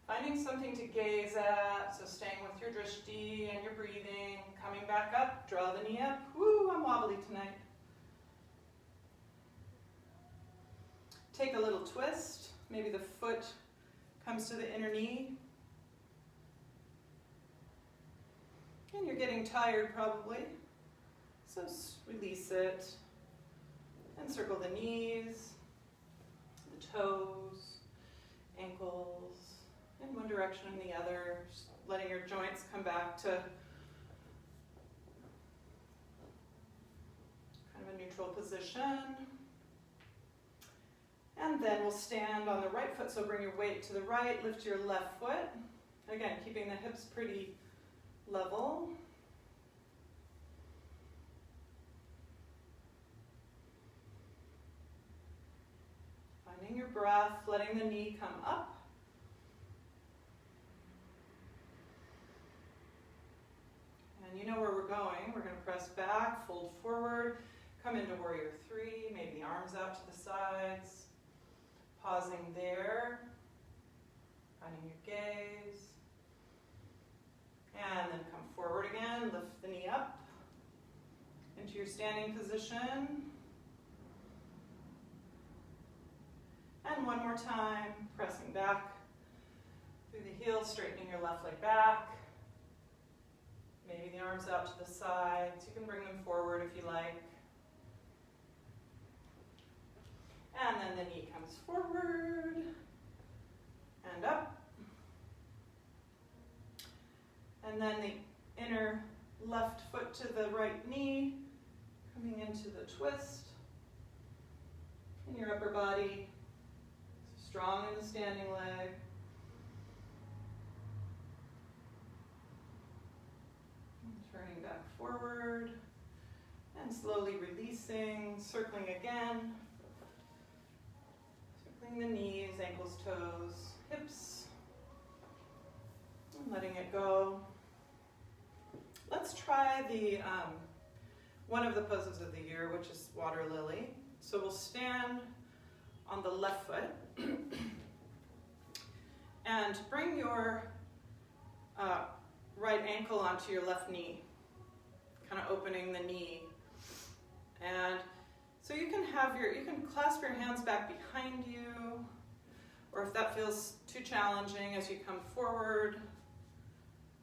Finding something to gaze at, so staying with your drishti and your breathing. Coming back up, draw the knee up. Woo, I'm wobbly tonight. Take a little twist. Maybe the foot comes to the inner knee. And you're getting tired probably. So release it. And circle the knees, the toes, ankles, in one direction and the other. Just letting your joints come back to kind of a neutral position. And then we'll stand on the right foot, so bring your weight to the right, lift your left foot. Again, keeping the hips pretty level. Finding your breath, letting the knee come up. And you know where we're going. We're going to press back, fold forward, come into warrior 3, maybe arms out to the sides. Pausing there, finding your gaze. And then come forward again, lift the knee up into your standing position. And one more time, pressing back through the heels, straightening your left leg back. Maybe the arms out to the sides. You can bring them forward if you like. And then the knee comes forward and up. And then the inner left foot to the right knee, coming into the twist. And your upper body strong in the standing leg. And turning back forward and slowly releasing, circling again. The knees, ankles, toes, hips, and letting it go. Let's try the one of the poses of the year, which is water lily. So we'll stand on the left foot and bring your right ankle onto your left knee, kind of opening the knee. And so you can clasp your hands back behind you, or if that feels too challenging as you come forward,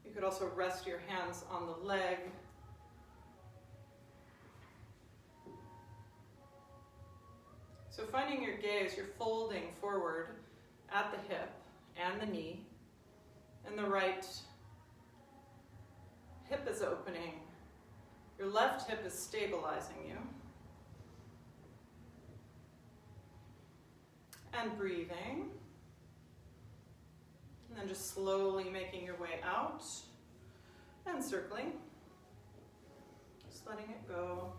you could also rest your hands on the leg. So finding your gaze, you're folding forward at the hip and the knee, and the right hip is opening. Your left hip is stabilizing you. And breathing. And then just slowly making your way out and circling. Just letting it go.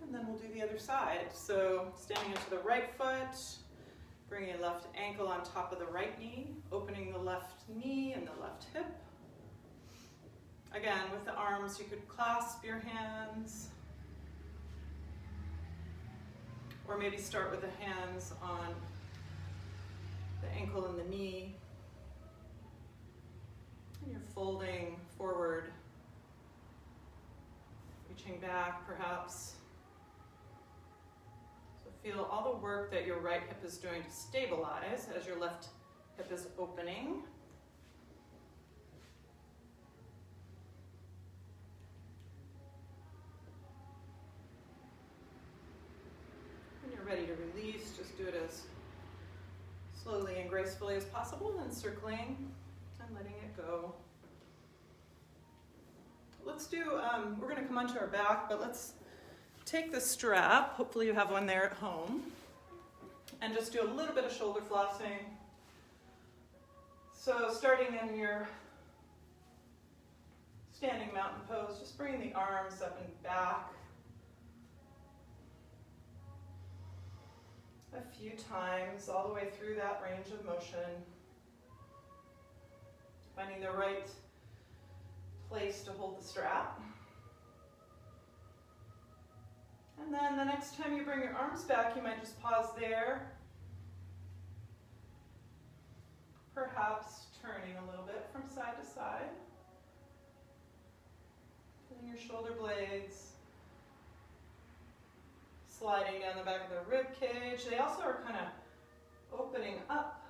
And then we'll do the other side. So standing into the right foot, bringing your left ankle on top of the right knee, opening the left knee and the left hip. Again, with the arms, you could clasp your hands, or maybe start with the hands on the ankle and the knee. And you're folding forward, reaching back perhaps. So feel all the work that your right hip is doing to stabilize as your left hip is opening. When you're ready to release, just do it as slowly and gracefully as possible, and circling and letting it go. Let's do, we're going to come onto our back, but let's take the strap, hopefully you have one there at home, and just do a little bit of shoulder flossing. So starting in your standing mountain pose, just bringing the arms up and back a few times, all the way through that range of motion. Finding the right place to hold the strap. And then the next time you bring your arms back, you might just pause there. Perhaps turning a little bit from side to side. Feeling your shoulder blades sliding down the back of the rib cage. They also are kind of opening up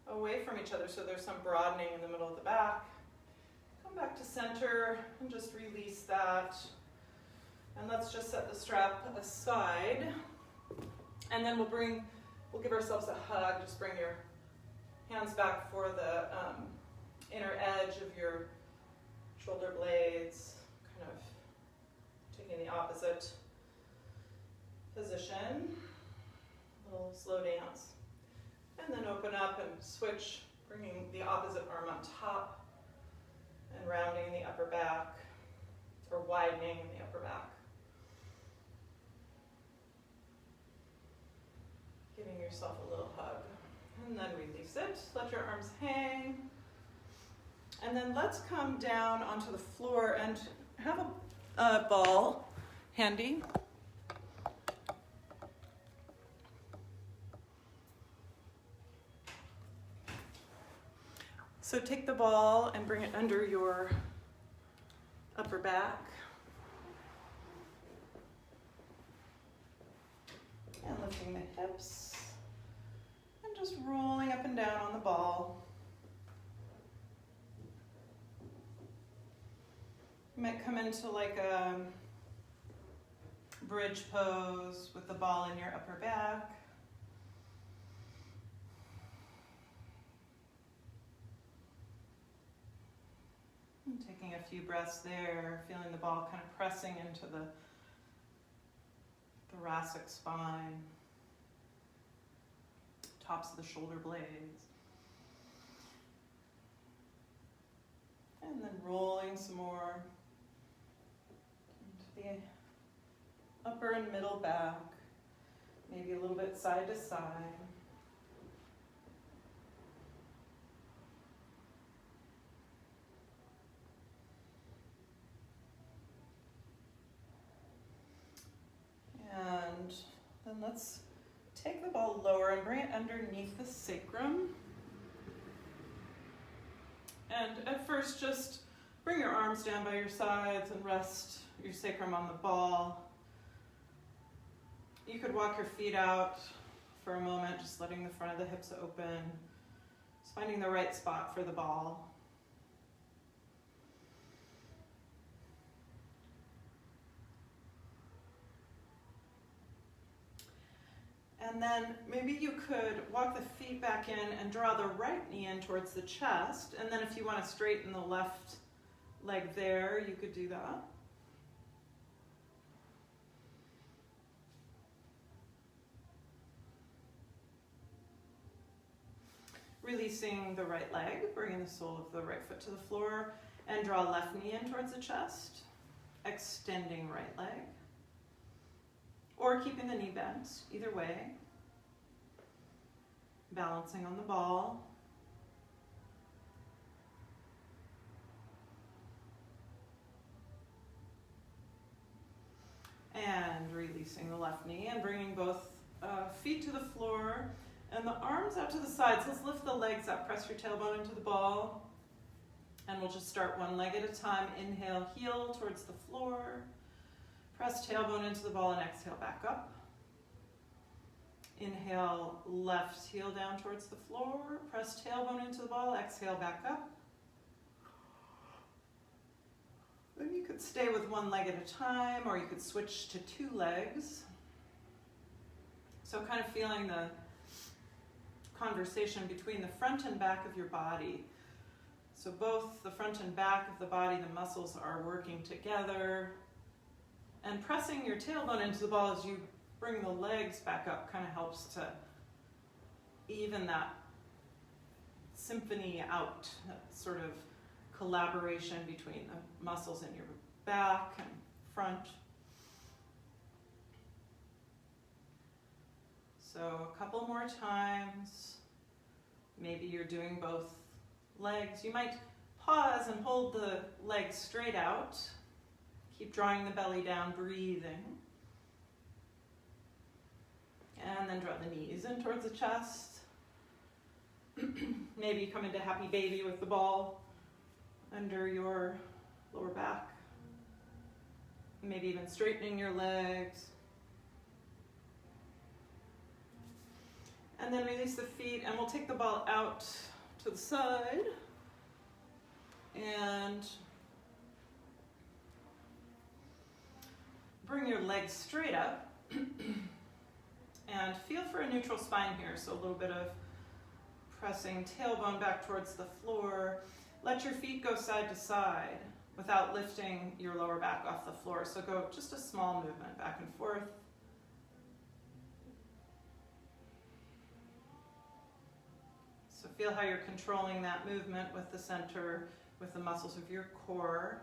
away from each other, so there's some broadening in the middle of the back. Come back to center and just release that. And let's just set the strap aside. And then we'll give ourselves a hug. Just bring your hands back for the inner edge of your shoulder blades, kind of taking the opposite position, a little slow dance. And then open up and switch, bringing the opposite arm on top and rounding the upper back, or widening the upper back. Giving yourself a little hug. And then release it. Let your arms hang. And then let's come down onto the floor and have a ball handy. So take the ball and bring it under your upper back. And lifting the hips. And just rolling up and down on the ball. You might come into like a bridge pose with the ball in your upper back. And taking a few breaths there, feeling the ball kind of pressing into the thoracic spine, tops of the shoulder blades. And then rolling some more into the upper and middle back, maybe a little bit side to side. And then let's take the ball lower and bring it underneath the sacrum. And at first, just bring your arms down by your sides and rest your sacrum on the ball. You could walk your feet out for a moment, just letting the front of the hips open. Just finding the right spot for the ball. And then maybe you could walk the feet back in and draw the right knee in towards the chest. And then if you want to straighten the left leg there, you could do that. Releasing the right leg, bringing the sole of the right foot to the floor, and draw left knee in towards the chest, extending right leg, or keeping the knee bent, either way, balancing on the ball. And releasing the left knee and bringing both feet to the floor and the arms out to the sides. Let's lift the legs up, press your tailbone into the ball. And we'll just start one leg at a time. Inhale, heel towards the floor. Press tailbone into the ball and exhale back up. Inhale, left heel down towards the floor. Press tailbone into the ball, exhale back up. Then you could stay with one leg at a time, or you could switch to two legs. So kind of feeling the conversation between the front and back of your body. So both the front and back of the body, the muscles are working together. And pressing your tailbone into the ball as you bring the legs back up kind of helps to even that symphony out, that sort of collaboration between the muscles in your back and front. So a couple more times. Maybe you're doing both legs. You might pause and hold the legs straight out. Keep drawing the belly down, breathing. And then draw the knees in towards the chest. Maybe come into happy baby with the ball under your lower back. Maybe even straightening your legs. And then release the feet, and we'll take the ball out to the side. And bring your legs straight up. And feel for a neutral spine here, so a little bit of pressing tailbone back towards the floor. Let your feet go side to side without lifting your lower back off the floor. So go just a small movement back and forth. So feel how you're controlling that movement with the center, with the muscles of your core.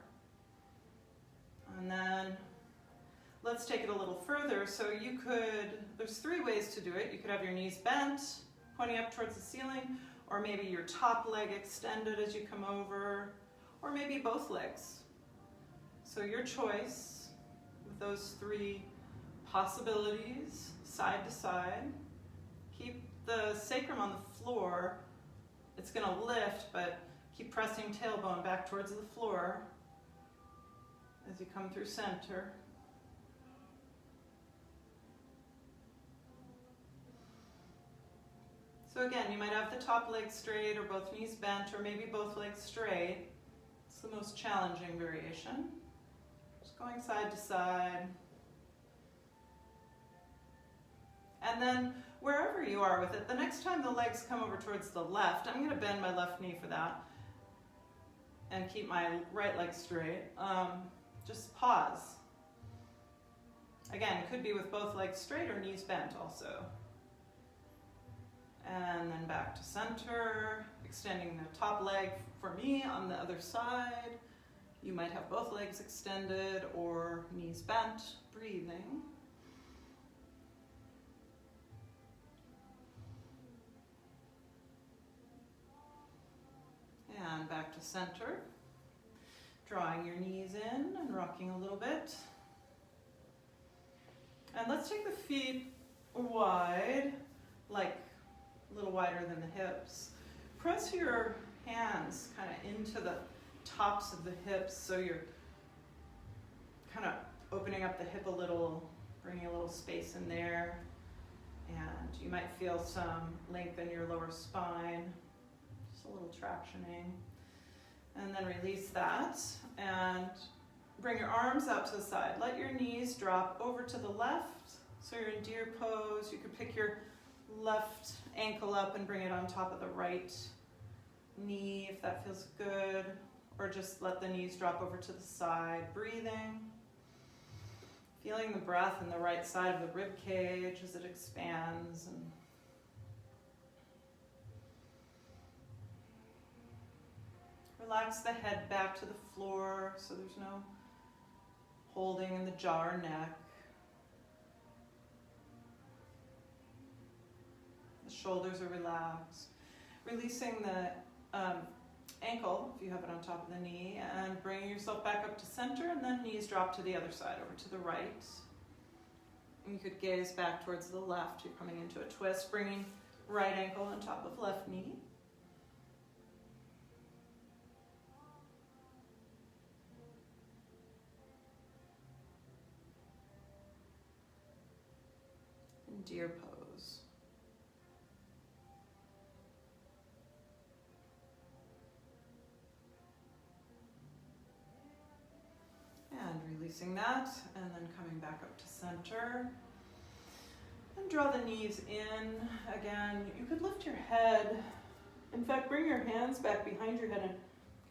And then let's take it a little further. So you could, there's three ways to do it. You could have your knees bent, pointing up towards the ceiling, or maybe your top leg extended as you come over, or maybe both legs. So your choice with those three possibilities, side to side. Keep the sacrum on the floor. It's going to lift, but keep pressing tailbone back towards the floor as you come through center. So again, you might have the top leg straight or both knees bent or maybe both legs straight. It's the most challenging variation. Just going side to side. And then wherever you are with it, the next time the legs come over towards the left, I'm going to bend my left knee for that and keep my right leg straight. Just pause. Again, it could be with both legs straight or knees bent also. And then back to center, extending the top leg for me on the other side. You might have both legs extended or knees bent, breathing. And back to center, drawing your knees in and rocking a little bit. And let's take the feet wide, like a little wider than the hips. Press your hands kind of into the tops of the hips so you're kind of opening up the hip a little, bringing a little space in there. And you might feel some length in your lower spine. A little tractioning, and then release that and bring your arms out to the side. Let your knees drop over to the left So you're in deer pose. You could pick your left ankle up and bring it on top of the right knee if that feels good, or just let the knees drop over to the side. Breathing, feeling the breath in the right side of the rib cage as it expands, and relax the head back to the floor so there's no holding in the jaw or neck. The shoulders are relaxed. Releasing the ankle, if you have it on top of the knee, and bringing yourself back up to center, and then knees drop to the other side, over to the right. And you could gaze back towards the left. You're coming into a twist, bringing right ankle on top of left knee. In deer pose. And releasing that, and then coming back up to center. And draw the knees in. Again, you could lift your head. In fact, bring your hands back behind your head and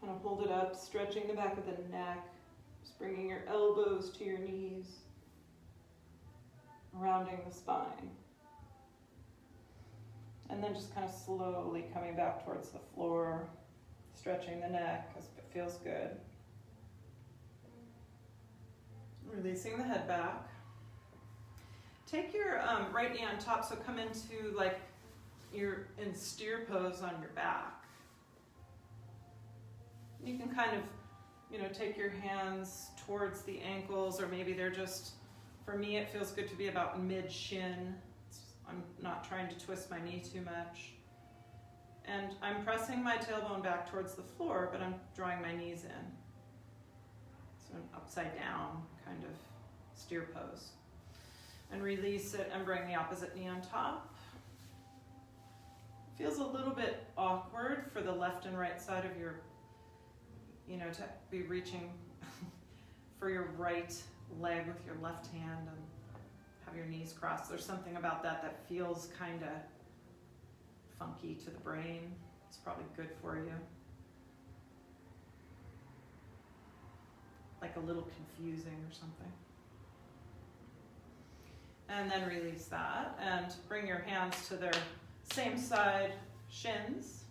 kind of hold it up, stretching the back of the neck. Just bringing your elbows to your knees. Rounding the spine. And then just kind of slowly coming back towards the floor, stretching the neck as it feels good. Releasing the head back. Take your right knee on top, so come into like you're in steer pose on your back. You can kind of, take your hands towards the ankles, or maybe they're just, for me it feels good to be about mid-shin. I'm not trying to twist my knee too much. And I'm pressing my tailbone back towards the floor, but I'm drawing my knees in. So an upside down kind of steer pose. And release it and bring the opposite knee on top. Feels a little bit awkward for the left and right side of your, to be reaching for your right leg with your left hand and have your knees crossed. There's something about that feels kind of funky to the brain. It's probably good for you. Like a little confusing or something. And then release that and bring your hands to their same side shins.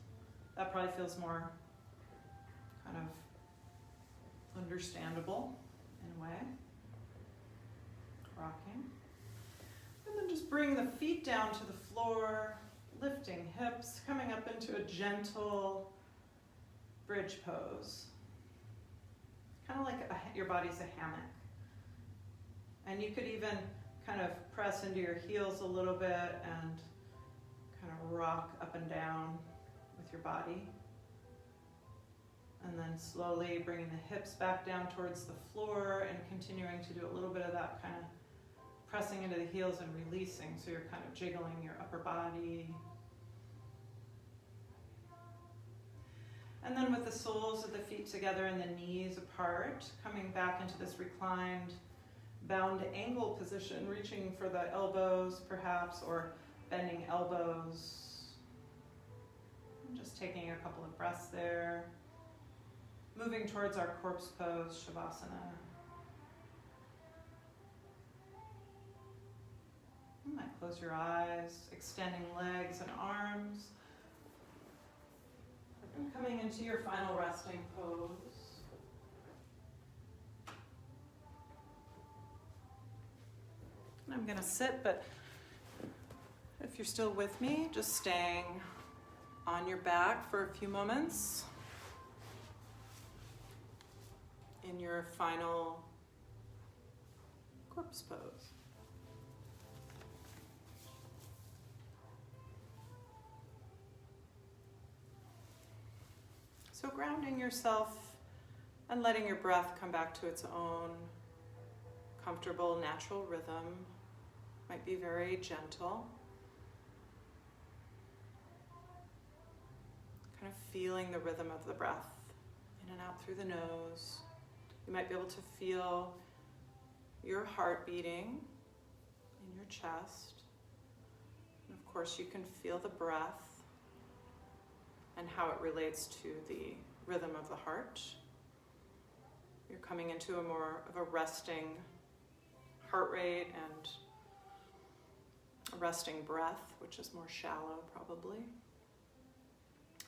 That probably feels more kind of understandable in a way. Rocking. And then just bring the feet down to the floor, lifting hips, coming up into a gentle bridge pose. Kind of like your body's a hammock. And you could even kind of press into your heels a little bit and kind of rock up and down with your body. And then slowly bringing the hips back down towards the floor and continuing to do a little bit of that kind of pressing into the heels and releasing. So you're kind of jiggling your upper body. And then with the soles of the feet together and the knees apart, coming back into this reclined bound angle position, reaching for the elbows perhaps, or bending elbows. And just taking a couple of breaths there. Moving towards our corpse pose, Shavasana. You might close your eyes, extending legs and arms. And coming into your final resting pose. I'm going to sit, but if you're still with me, just staying on your back for a few moments in your final corpse pose. So grounding yourself and letting your breath come back to its own comfortable, natural rhythm. Might be very gentle. Kind of feeling the rhythm of the breath in and out through the nose. You might be able to feel your heart beating in your chest. And of course, you can feel the breath and how it relates to the rhythm of the heart. You're coming into a more of a resting heart rate and a resting breath, which is more shallow probably.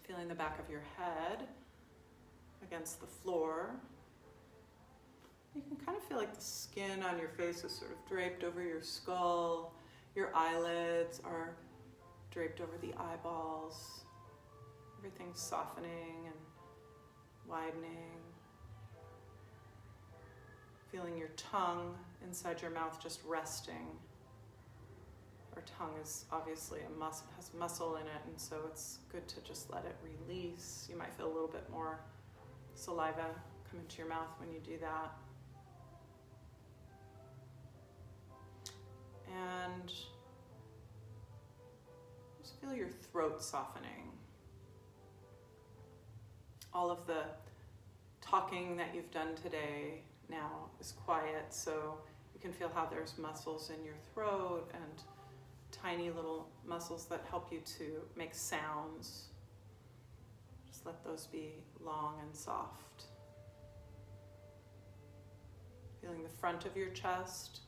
Feeling the back of your head against the floor. You can kind of feel like the skin on your face is sort of draped over your skull. Your eyelids are draped over the eyeballs. Everything's softening and widening. Feeling your tongue inside your mouth just resting. Our tongue is obviously has muscle in it, and so it's good to just let it release. You might feel a little bit more saliva come into your mouth when you do that. And just feel your throat softening. All of the talking that you've done today now is quiet, so you can feel how there's muscles in your throat and tiny little muscles that help you to make sounds. Just let those be long and soft. Feeling the front of your chest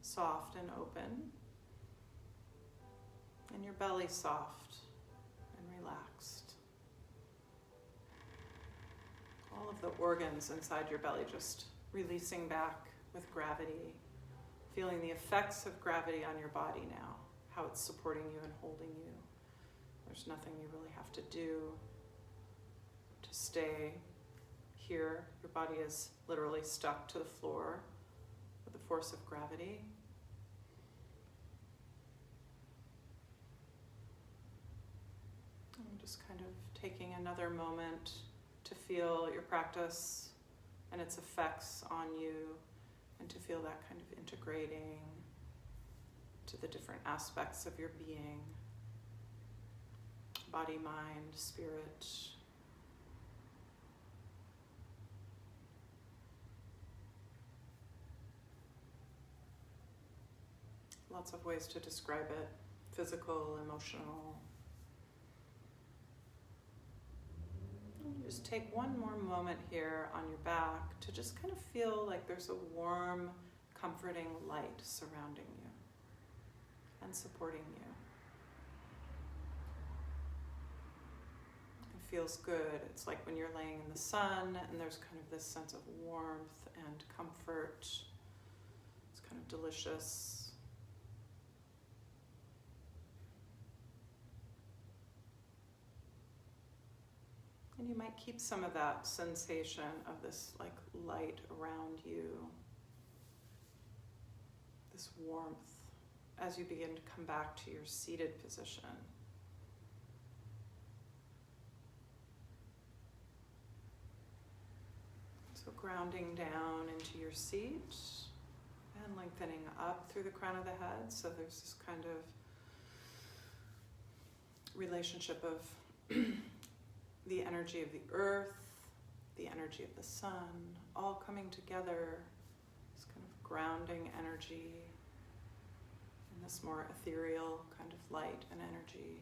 soft and open, and your belly soft and relaxed. All of the organs inside your belly just releasing back with gravity, feeling the effects of gravity on your body now, how it's supporting you and holding you. There's nothing you really have to do to stay here. Your body is literally stuck to the floor with the force of gravity. I'm just kind of taking another moment to feel your practice and its effects on you, and to feel that kind of integrating to the different aspects of your being, body, mind, spirit. Lots of ways to describe it: physical, emotional. Just take one more moment here on your back to just kind of feel like there's a warm, comforting light surrounding you and supporting you. It feels good. It's like when you're laying in the sun and there's kind of this sense of warmth and comfort. It's kind of delicious. And you might keep some of that sensation of this like light around you, this warmth, as you begin to come back to your seated position. So grounding down into your seat and lengthening up through the crown of the head. So there's this kind of relationship of the energy of the earth, the energy of the sun, all coming together, this kind of grounding energy, and this more ethereal kind of light and energy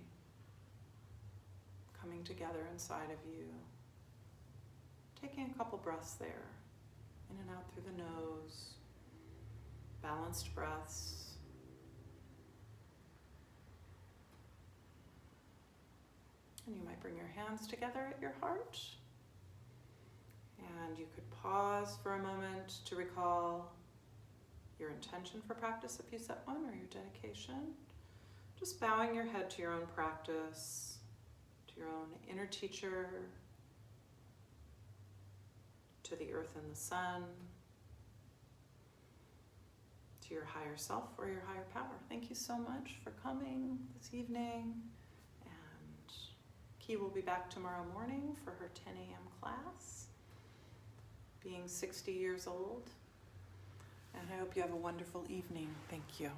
coming together inside of you. Taking a couple breaths there, in and out through the nose, balanced breaths. And you might bring your hands together at your heart. And you could pause for a moment to recall your intention for practice if you set one, or your dedication. Just bowing your head to your own practice, to your own inner teacher, to the earth and the sun, to your higher self or your higher power. Thank you so much for coming this evening. Key will be back tomorrow morning for her 10 a.m. class, being 60 years old. And I hope you have a wonderful evening. Thank you.